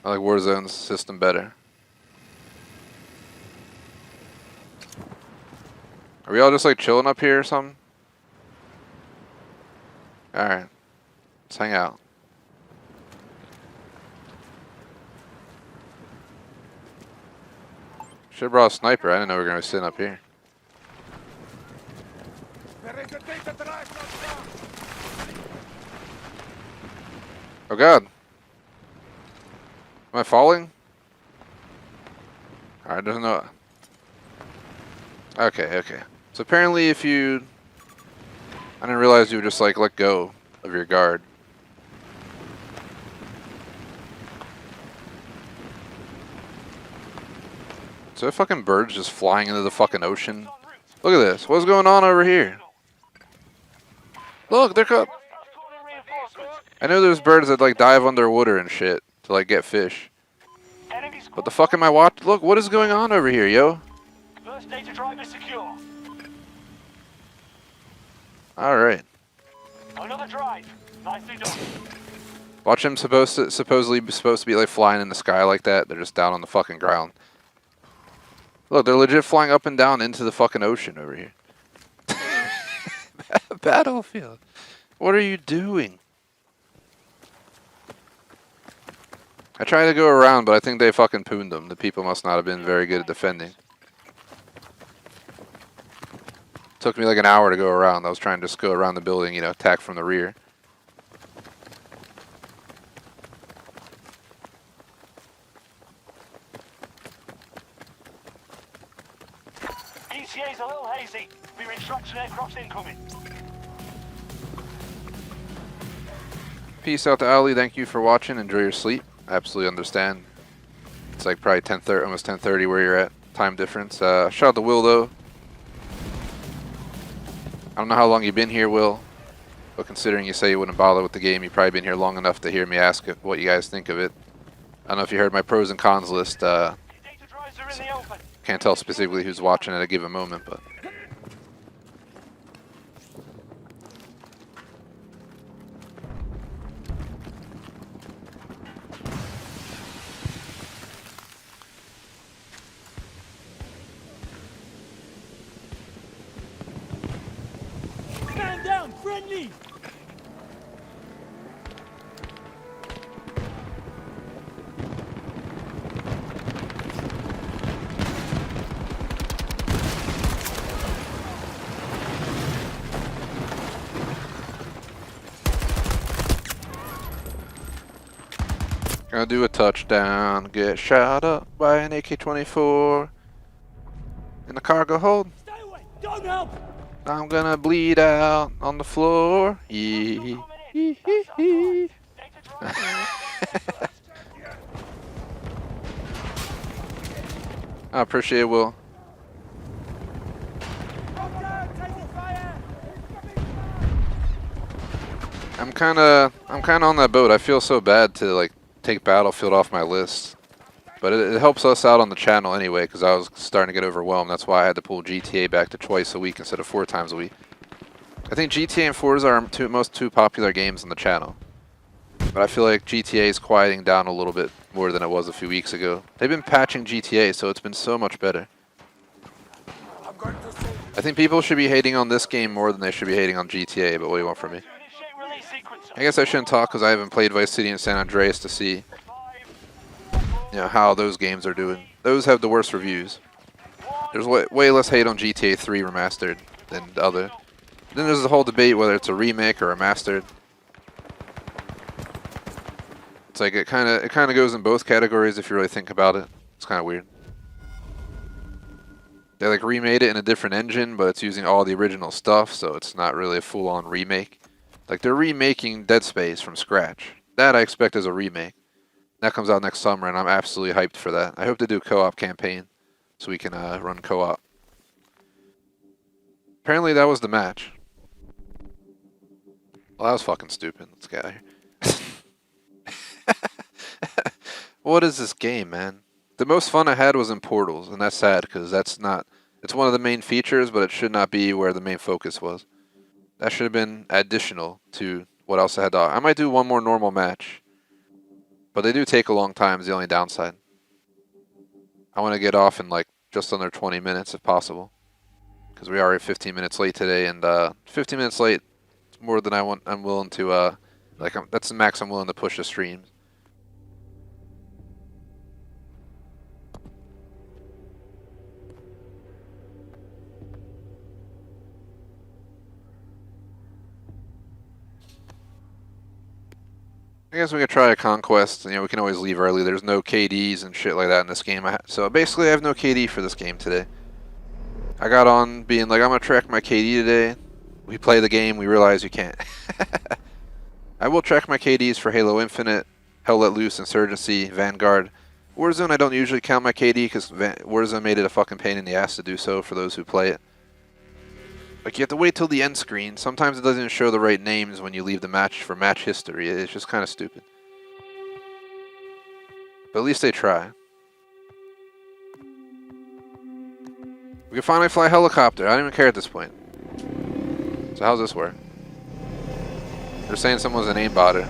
I like Warzone's system better. Are we all just like chilling up here or something? Alright. Let's hang out. Should've brought a sniper. I didn't know we were gonna be sitting up here. Oh god. Am I falling? Alright, there's no... Okay. So apparently if you... I didn't realize you would just like let go of your guard. So fucking birds just flying into the fucking ocean. Look at this. What's going on over here? Look, they're I know there's birds that like dive underwater and shit to like get fish. Enemy What the fuck am I watching? Look, what is going on over here, yo? First data drive is secure. Alright. Another drive. Nicely done. Watch them supposedly be like flying in the sky like that. They're just down on the fucking ground. Look, they're legit flying up and down into the fucking ocean over here. Battlefield. What are you doing? I tried to go around, but I think they fucking pooned them. The people must not have been very good at defending. Took me like an hour to go around. I was trying to just go around the building, you know, attack from the rear. ETA's a little hazy. We're instruction aircraft incoming. Peace out to Ali. Thank you for watching. Enjoy your sleep. Absolutely understand. It's like probably 10:30, almost 10:30 where you're at. Time difference. Shout out to Will though. I don't know how long you've been here, Will, but considering you say you wouldn't bother with the game, you've probably been here long enough to hear me ask what you guys think of it. I don't know if you heard my pros and cons list. Data drives are in the open. Can't tell specifically who's watching at a given moment, but Man down, friendly! gonna do a touchdown. Get shot up by an AK-24 in the cargo hold. Stay away! Don't help! I'm gonna bleed out on the floor. Yee. Hee hee hee. I appreciate it, Will. I'm kind of on that boat. I feel so bad to like take Battlefield off my list, but it helps us out on the channel anyway because I was starting to get overwhelmed. That's why I had to pull GTA back to twice a week instead of 4 times a week. I think GTA and Forza are our most two popular games on the channel, but I feel like GTA is quieting down a little bit more than it was a few weeks ago. They've been patching GTA, so it's been so much better. I think people should be hating on this game more than they should be hating on GTA, but what do you want from me? I guess I shouldn't talk because I haven't played Vice City and San Andreas to see, you know, how those games are doing. Those have the worst reviews. There's way less hate on GTA 3 remastered than the other. Then there's the whole debate whether it's a remake or a remastered. It's like it kind of goes in both categories if you really think about it. It's kind of weird. They like remade it in a different engine, but it's using all the original stuff, so it's not really a full-on remake. Like they're remaking Dead Space from scratch. That I expect as a remake. That comes out next summer, and I'm absolutely hyped for that. I hope to do a co-op campaign so we can run co-op. Apparently that was the match. Well, that was fucking stupid. Let's get out of here. What is this game, man? The most fun I had was in Portals, and that's sad because that's not... It's one of the main features, but it should not be where the main focus was. That should have been additional to what else I had to offer. I might do one more normal match, but they do take a long time is the only downside. I want to get off in like just under 20 minutes if possible, because we are already 15 minutes late today, and 15 minutes late is more than I'm willing to that's the max I'm willing to push the streams. I guess we could try a Conquest. You know, we can always leave early. There's no KDs and shit like that in this game. So basically, I have no KD for this game today. I got on being like, I'm going to track my KD today. We play the game. We realize you can't. I will track my KDs for Halo Infinite, Hell Let Loose, Insurgency, Vanguard. Warzone, I don't usually count my KD because Warzone made it a fucking pain in the ass to do so for those who play it. Like, you have to wait till the end screen. Sometimes it doesn't show the right names when you leave the match for match history. It's just kind of stupid. But at least they try. We can finally fly a helicopter. I don't even care at this point. So how's this work? They're saying someone's an aimbotter.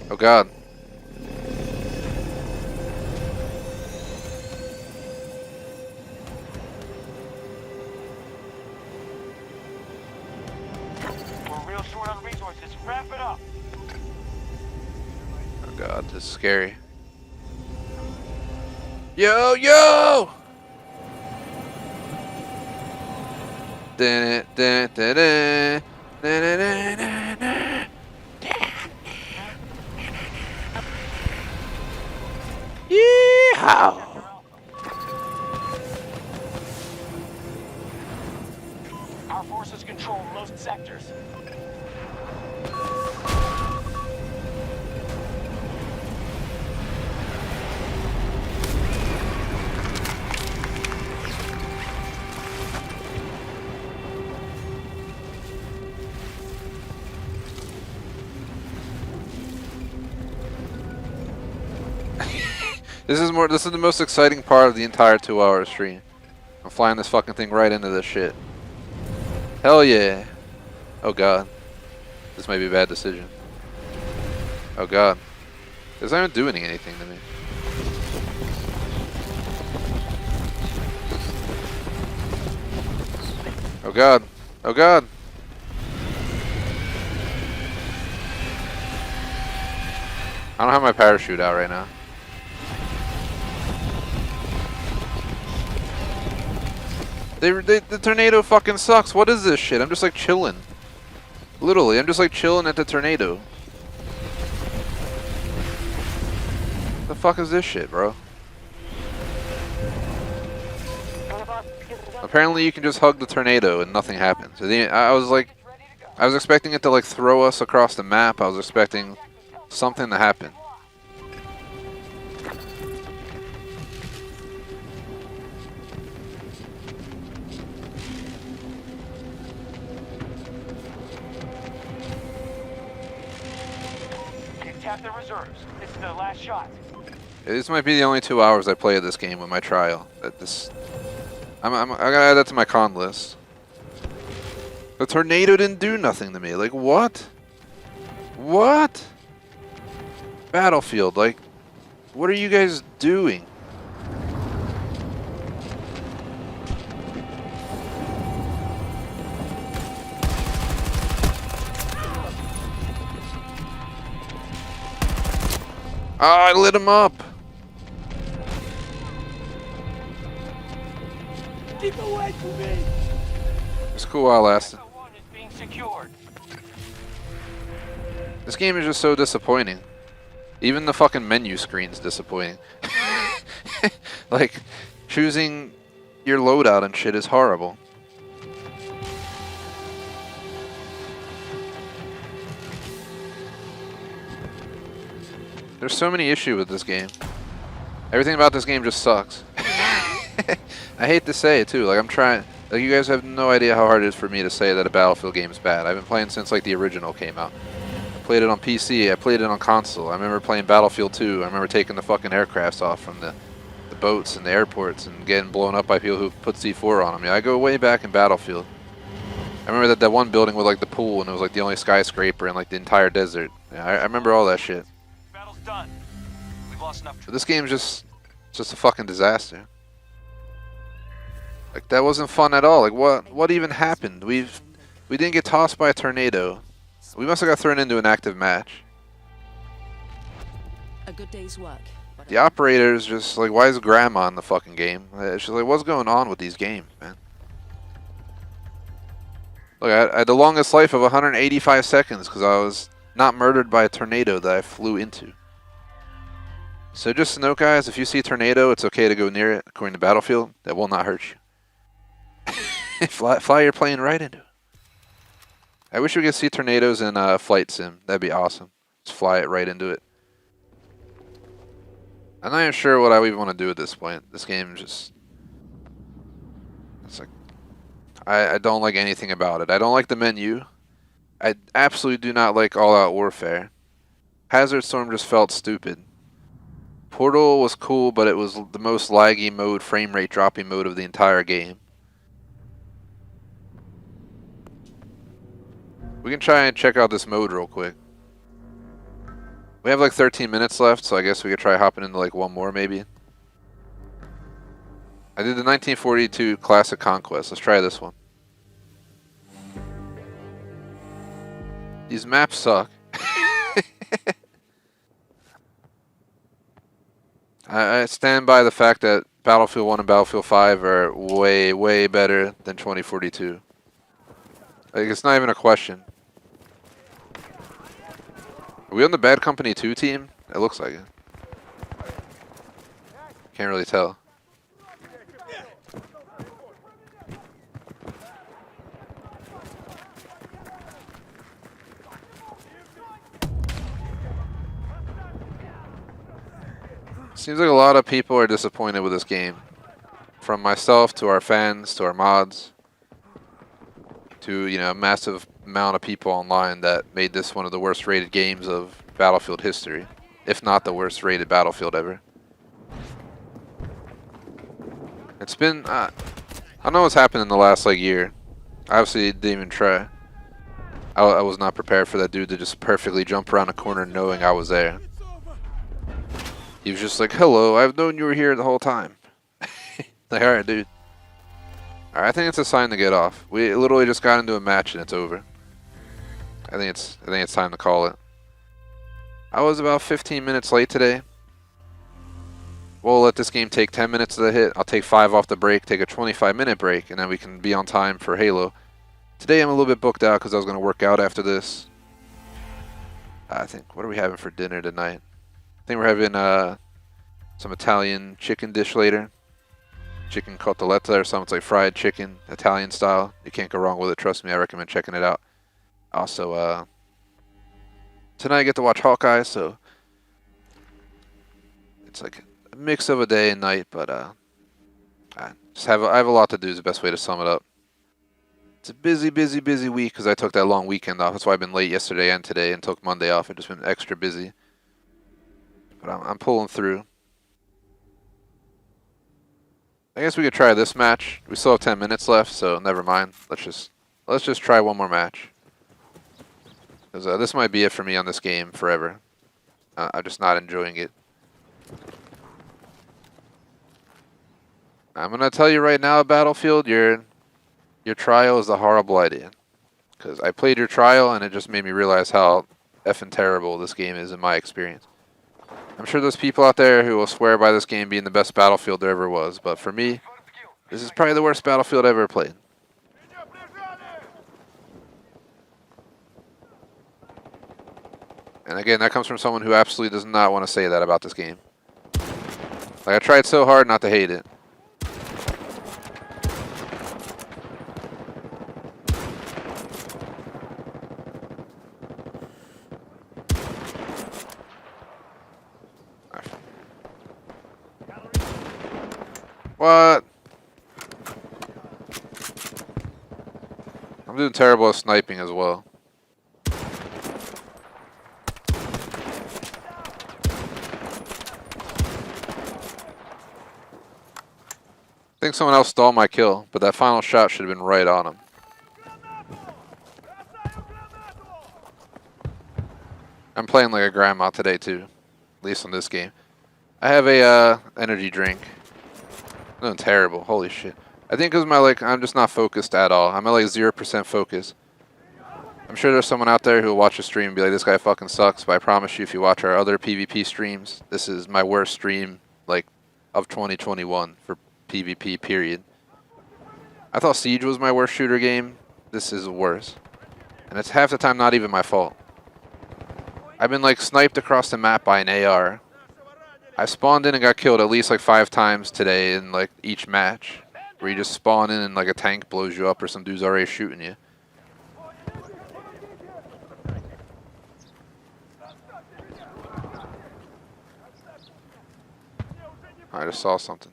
Oh god. We're real short on resources. Wrap it up. Oh god, this is scary. Yo, yo! Dun, dun, dun, dun, dun, dun, dun, dun, dun. Yeehaw! Our forces control most sectors. This is the most exciting part of the entire 2-hour stream. I'm flying this fucking thing right into this shit. Hell yeah. Oh god. This might be a bad decision. Oh god. It's not even doing anything to me. Oh god. Oh god. I don't have my parachute out right now. The tornado fucking sucks. What is this shit? I'm just like chilling. Literally, I'm just like chilling at the tornado. The fuck is this shit, bro? Apparently you can just hug the tornado and nothing happens. I was expecting it to like throw us across the map. I was expecting something to happen. Tap the reserves. This is the last shot. This might be the only 2 hours I play of this game with my trial. I gotta add that to my con list. The tornado didn't do nothing to me. Like what? What? Battlefield, like, what are you guys doing? Ah, I lit him up. Keep away from me! It's cool while it lasted. Echo 1 is being secured. This game is just so disappointing. Even the fucking menu screen's disappointing. Like, choosing your loadout and shit is horrible. There's so many issues with this game. Everything about this game just sucks. I hate to say it too. Like I'm trying. Like you guys have no idea how hard it is for me to say that a Battlefield game is bad. I've been playing since like the original came out. I played it on PC. I played it on console. I remember playing Battlefield 2. I remember taking the fucking aircrafts off from the boats and the airports and getting blown up by people who put C4 on them. Yeah, I go way back in Battlefield. I remember that one building with like the pool and it was like the only skyscraper in like the entire desert. Yeah, I remember all that shit. Battle's done. We've lost enough. But this game's just a fucking disaster. Like that wasn't fun at all. Like what even happened? We didn't get tossed by a tornado. We must have got thrown into an active match. A good day's work. The operator's just like, why is grandma in the fucking game? She's like, what's going on with these games, man? Look, I had the longest life of 185 seconds because I was not murdered by a tornado that I flew into. So just to note, guys, if you see a tornado, it's okay to go near it. According to Battlefield, that will not hurt you. Fly your plane right into it. I wish we could see tornadoes in Flight Sim. That'd be awesome. Just fly it right into it. I'm not even sure what I even want to do at this point. This game just... It's like... I don't like anything about it. I don't like the menu. I absolutely do not like all-out warfare. Hazard Storm just felt stupid. Portal was cool, but it was the most laggy mode, frame rate dropping mode of the entire game. We can try and check out this mode real quick. We have like 13 minutes left, so I guess we could try hopping into like one more maybe. I did the 1942 Classic Conquest. Let's try this one. These maps suck. I stand by the fact that Battlefield 1 and Battlefield 5 are way, way better than 2042. Like, it's not even a question. Are we on the Bad Company 2 team? It looks like it. Can't really tell. Seems like a lot of people are disappointed with this game. From myself to our fans to our mods to, you know, a massive amount of people online that made this one of the worst rated games of Battlefield history, if not the worst rated Battlefield ever. It's been, I don't know what's happened in the last like year. I obviously didn't even try. I was not prepared for that dude to just perfectly jump around a corner knowing I was there. He was just like, hello, I've known you were here the whole time. Like, alright, dude. Alright, I think it's a sign to get off. We literally just got into a match and it's over. I think it's time to call it. I was about 15 minutes late today. We'll let this game take 10 minutes to the hit. I'll take 5 off the break, take a 25-minute break, and then we can be on time for Halo. Today I'm a little bit booked out because I was going to work out after this. I think, what are we having for dinner tonight? I think we're having some Italian chicken dish later. Chicken cotoletta or something. It's like fried chicken, Italian style. You can't go wrong with it. Trust me, I recommend checking it out. Also, tonight I get to watch Hawkeye, so it's like a mix of a day and night, but I have a lot to do is the best way to sum it up. It's a busy week because I took that long weekend off. That's why I've been late yesterday and today and took Monday off. I've just been extra busy. But I'm pulling through. I guess we could try this match. We still have 10 minutes left, so never mind. Let's just try one more match. Because this might be it for me on this game forever. I'm just not enjoying it. I'm gonna tell you right now, Battlefield, your trial is a horrible idea. Because I played your trial and it just made me realize how effing terrible this game is in my experience. I'm sure there's people out there who will swear by this game being the best Battlefield there ever was, but for me, this is probably the worst Battlefield I've ever played. And again, that comes from someone who absolutely does not want to say that about this game. Like, I tried so hard not to hate it. What? I'm doing terrible at sniping as well. I think someone else stole my kill, but that final shot should have been right on him. I'm playing like a grandma today too, at least on this game. I have a energy drink. I'm doing terrible. Holy shit. I think because I'm just not focused at all. I'm at like 0% focus. I'm sure there's someone out there who will watch a stream and be like, this guy fucking sucks, but I promise you if you watch our other PvP streams, this is my worst stream like of 2021 for PvP period. I thought Siege was my worst shooter game. This is worse. And it's half the time not even my fault. I've been like sniped across the map by an AR. I spawned in and got killed at least like 5 times today in like each match. Where you just spawn in and like a tank blows you up or some dude's already shooting you. I just saw something.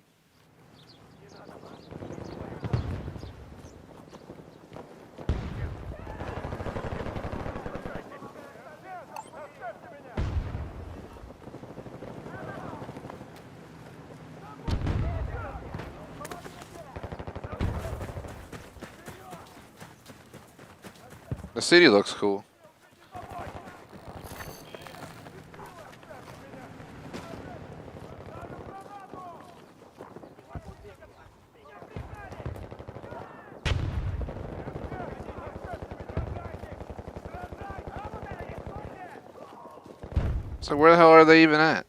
The city looks cool. So where the hell are they even at?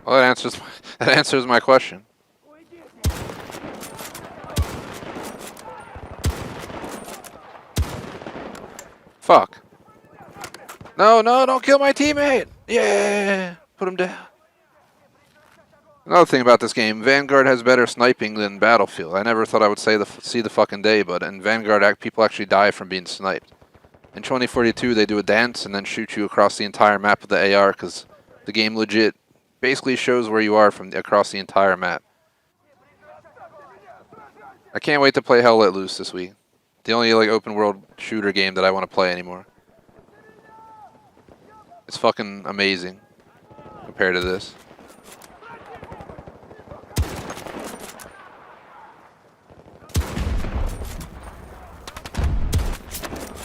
Well, that answers my question. Fuck. No, no, don't kill my teammate. Yeah, put him down. Another thing about this game, Vanguard has better sniping than Battlefield. I never thought I would see the fucking day, but in Vanguard, people actually die from being sniped. In 2042, they do a dance and then shoot you across the entire map with the AR because the game legit basically shows where you are from across the entire map. I can't wait to play Hell Let Loose this week. The only like open world shooter game that I want to play anymore. It's fucking amazing compared to this.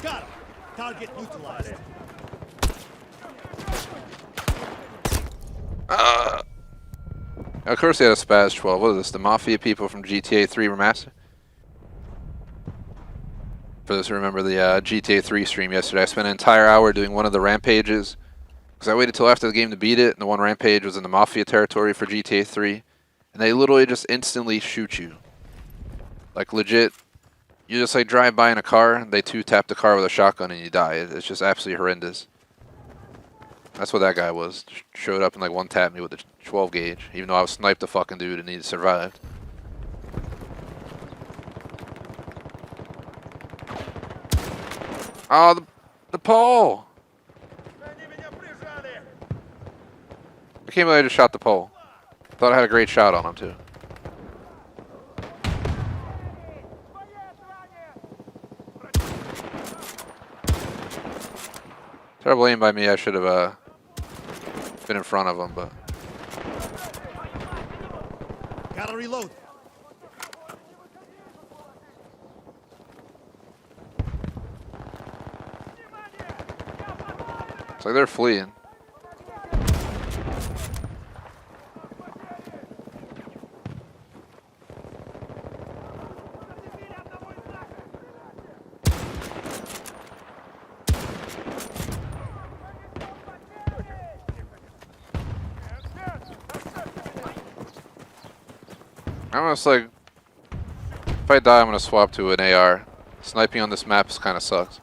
Got him. Target neutralized. Of course they had a Spaz 12. What is this? The Mafia people from GTA 3 Remastered? For those who remember the GTA 3 stream yesterday, I spent an entire hour doing one of the rampages. Because I waited till after the game to beat it, and the one rampage was in the Mafia territory for GTA 3. And they literally just instantly shoot you. Like legit, you just like drive by in a car, they two-tap the car with a shotgun and you die. It's just absolutely horrendous. That's what that guy was. Showed up and like one-tapped me with a 12 gauge, even though I was sniped the fucking dude and he survived. Oh, the pole! I can't believe I just shot the pole. Thought I had a great shot on him too. Terrible aim by me. I should have been in front of him, but Gotta reload. it's like they're fleeing. I'm almost like, if I die, I'm gonna swap to an AR. Sniping on this map kind of sucks.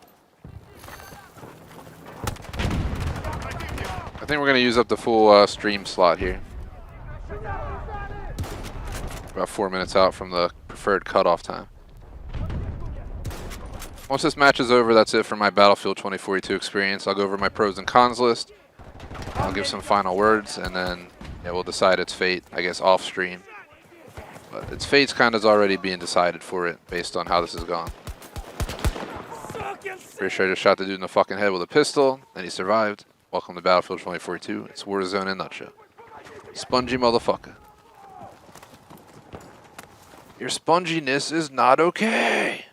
I think we're gonna use up the full stream slot here. About 4 minutes out from the preferred cutoff time. Once this match is over, that's it for my Battlefield 2042 experience. I'll go over my pros and cons list. I'll give some final words, and then we'll decide its fate, I guess, off stream. But its fate's kind of already being decided for it based on how this has gone. Pretty sure I just shot the dude in the fucking head with a pistol, and he survived. Welcome to Battlefield 2042. It's Warzone in a nutshell. Spongy motherfucker. Your sponginess is not okay.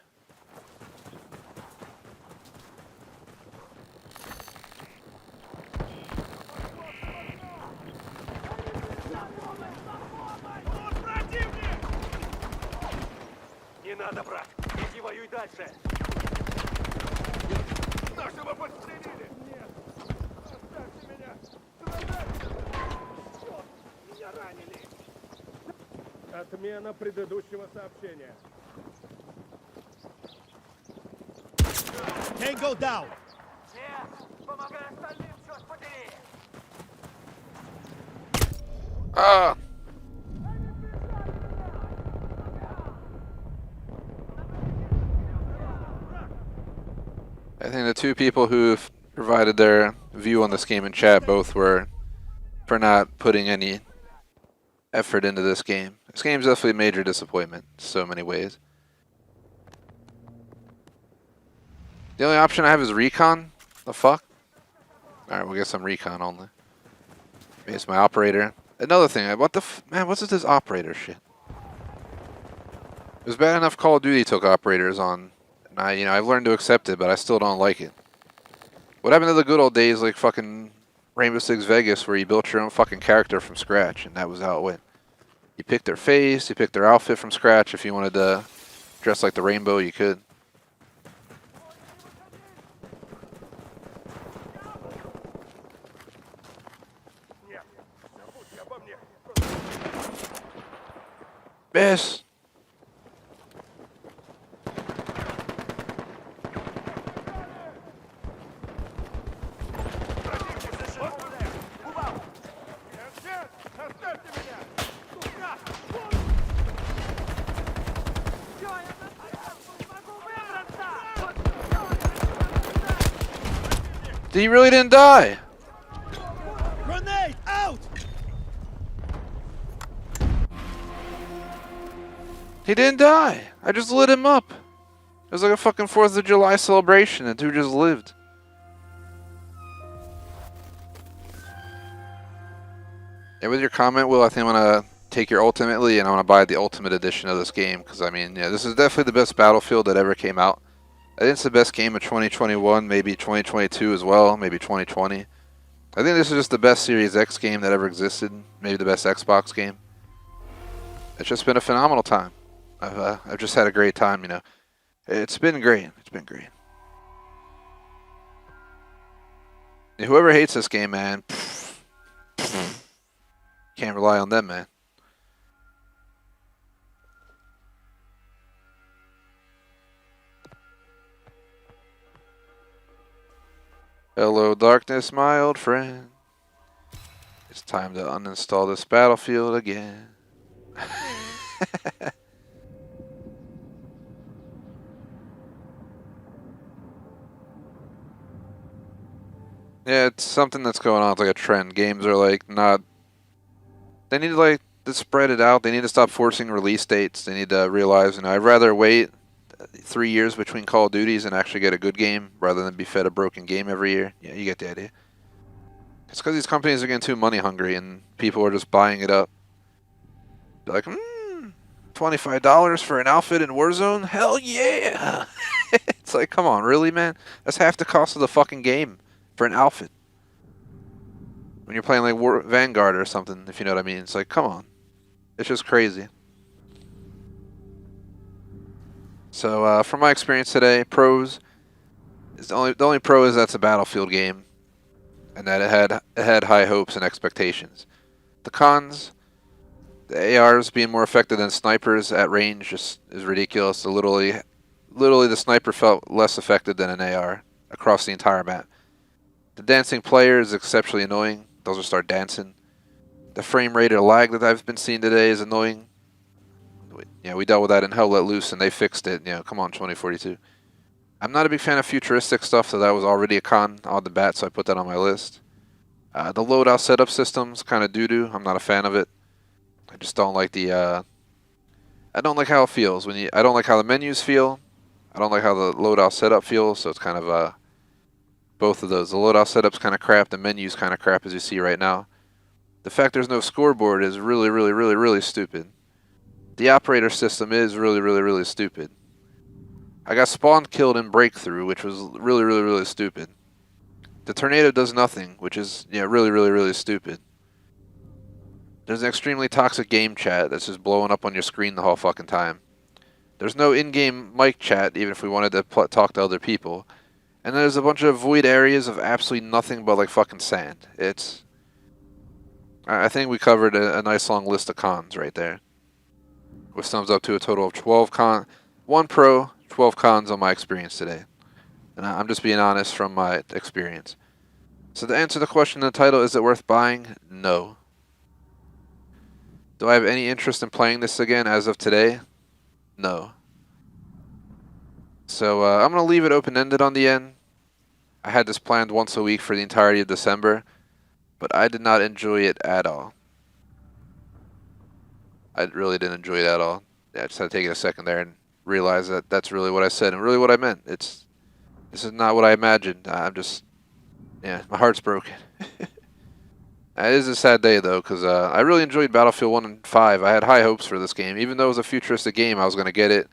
Не надо, брат. Иди воюй дальше. Нашего подстрелили. Нет. Оставьте меня. Черт, меня ранили. Отмена предыдущего сообщения. Tango down. Нет, помогай остальным, черт подери. Ah! I think the two people who provided their view on this game in chat both were for not putting any effort into this game. This game's definitely a major disappointment in so many ways. The only option I have is recon? The fuck? Alright, we'll get some recon only. Maybe it's my operator. Another thing, what the man, what's with this operator shit? was bad enough Call of Duty took operators on. And I've learned to accept it, but I still don't like it. What happened to the good old days like fucking Rainbow Six Vegas where you built your own fucking character from scratch and that was how it went? You picked their face, you picked their outfit from scratch. If you wanted to dress like the Rainbow, you could. Best. He really didn't die. Grenade out! He didn't die. I just lit him up. It was like a fucking 4th of July celebration. The dude just lived. Yeah, with your comment, Will, I think I'm going to take your ultimately and I want to buy the ultimate edition of this game. Because, I mean, yeah, this is definitely the best Battlefield that ever came out. I think it's the best game of 2021, maybe 2022 as well, maybe 2020. I think this is just the best Series X game that ever existed. Maybe the best Xbox game. It's just been a phenomenal time. I've just had a great time, you know. It's been great. It's been great. Yeah, whoever hates this game, man, can't rely on them, man. Hello, darkness, my old friend. It's time to uninstall this Battlefield again. Yeah, it's something that's going on. It's like a trend. Games are like not. They need to like to spread it out. They need to stop forcing release dates. They need to realize, I'd rather wait 3 years between Call of Duties and actually get a good game rather than be fed a broken game every year. Yeah, you get the idea. It's because these companies are getting too money hungry and people are just buying it up. They're like, $25 for an outfit in Warzone? Hell yeah! It's like, come on, really, man? That's half the cost of the fucking game for an outfit. When you're playing like Vanguard or something, if you know what I mean. It's like, come on. It's just crazy. So, from my experience today, pros is the only pro is that's a Battlefield game, and that it had high hopes and expectations. The cons, the ARs being more effective than snipers at range just is ridiculous. So literally the sniper felt less effective than an AR across the entire map. The dancing player is exceptionally annoying. Those will start dancing. The frame rate or lag that I've been seeing today is annoying. Yeah, we dealt with that in Hell Let Loose and they fixed it. Come on, 2042. I'm not a big fan of futuristic stuff, so that was already a con on the bat, so I put that on my list. The loadout setup system's kind of doo-doo. I'm not a fan of it. I just don't like the. I don't like how it feels I don't like how the menus feel. I don't like how the loadout setup feels. So it's kind of both of those. The loadout setup's kind of crap. The menu's kind of crap, as you see right now. The fact there's no scoreboard is really, really, really, really stupid. The operator system is really, really, really stupid. I got spawn killed in Breakthrough, which was really, really, really stupid. The tornado does nothing, which is really, really, really stupid. There's an extremely toxic game chat that's just blowing up on your screen the whole fucking time. There's no in-game mic chat, even if we wanted to talk to other people. And there's a bunch of void areas of absolutely nothing but like fucking sand. I think we covered a nice long list of cons right there. Which sums up to a total of 12 1 pro, 12 cons on my experience today. And I'm just being honest from my experience. So to answer the question in the title, is it worth buying? No. Do I have any interest in playing this again as of today? No. So I'm going to leave it open-ended on the end. I had this planned once a week for the entirety of December, but I did not enjoy it at all. I really didn't enjoy it at all. I just had to take it a second there and realize that that's really what I said and really what I meant. This is not what I imagined. I'm just, my heart's broken. It is a sad day though, because I really enjoyed Battlefield 1 and 5. I had high hopes for this game, even though it was a futuristic game. I was going to get it.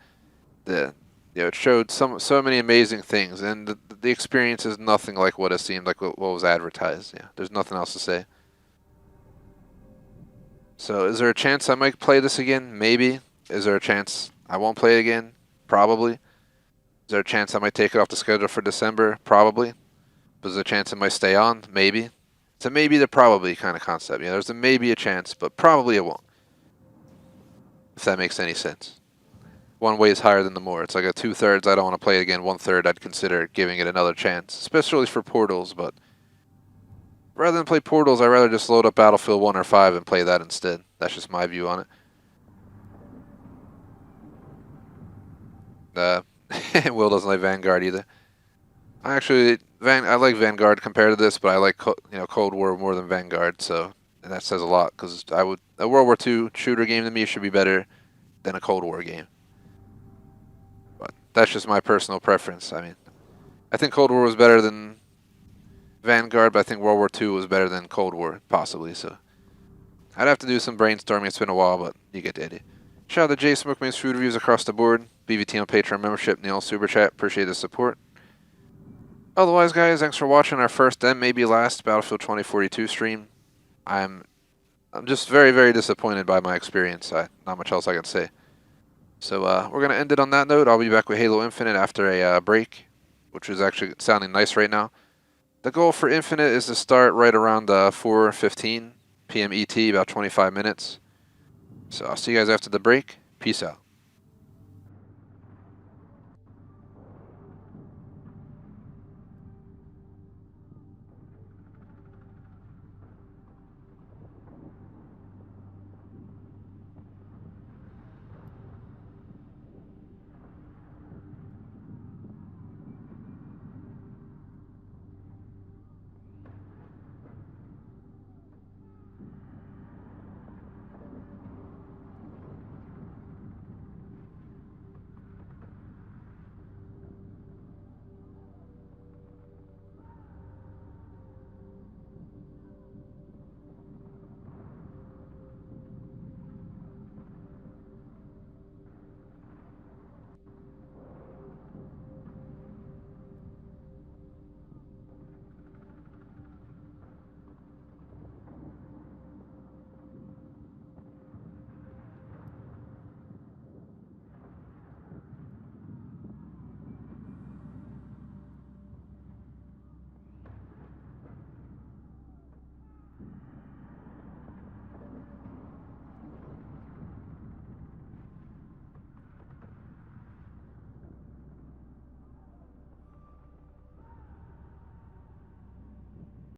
It showed so many amazing things, and the experience is nothing like what it seemed like what was advertised. Yeah, there's nothing else to say. So, is there a chance I might play this again? Maybe. Is there a chance I won't play it again? Probably. Is there a chance I might take it off the schedule for December? Probably. But is there a chance it might stay on? Maybe. It's a maybe to probably kind of concept. Yeah, there's a maybe a chance, but probably it won't. If that makes any sense. One weighs higher than the more. It's like a 2/3 I don't want to play it again, 1/3 I'd consider giving it another chance. Especially for Portals, but rather than play Portals, I'd rather just load up Battlefield 1 or 5 and play that instead. That's just my view on it. Will doesn't like Vanguard either. I like Vanguard compared to this, but I like Cold War more than Vanguard, and that says a lot, because a World War II shooter game to me should be better than a Cold War game. But that's just my personal preference. I mean, I think Cold War was better than Vanguard, but I think World War II was better than Cold War, possibly, so I'd have to do some brainstorming. It's been a while, but you get the idea. Shout out to Jay Smoke makes food reviews across the board. BVT on Patreon membership, Neil Superchat. Appreciate the support. Otherwise, guys, thanks for watching our first and maybe last Battlefield 2042 stream. I'm just very, very disappointed by my experience. Not much else I can say. So we're going to end it on that note. I'll be back with Halo Infinite after a break, which is actually sounding nice right now. The goal for Infinite is to start right around 4:15 p.m. ET, about 25 minutes. So I'll see you guys after the break. Peace out.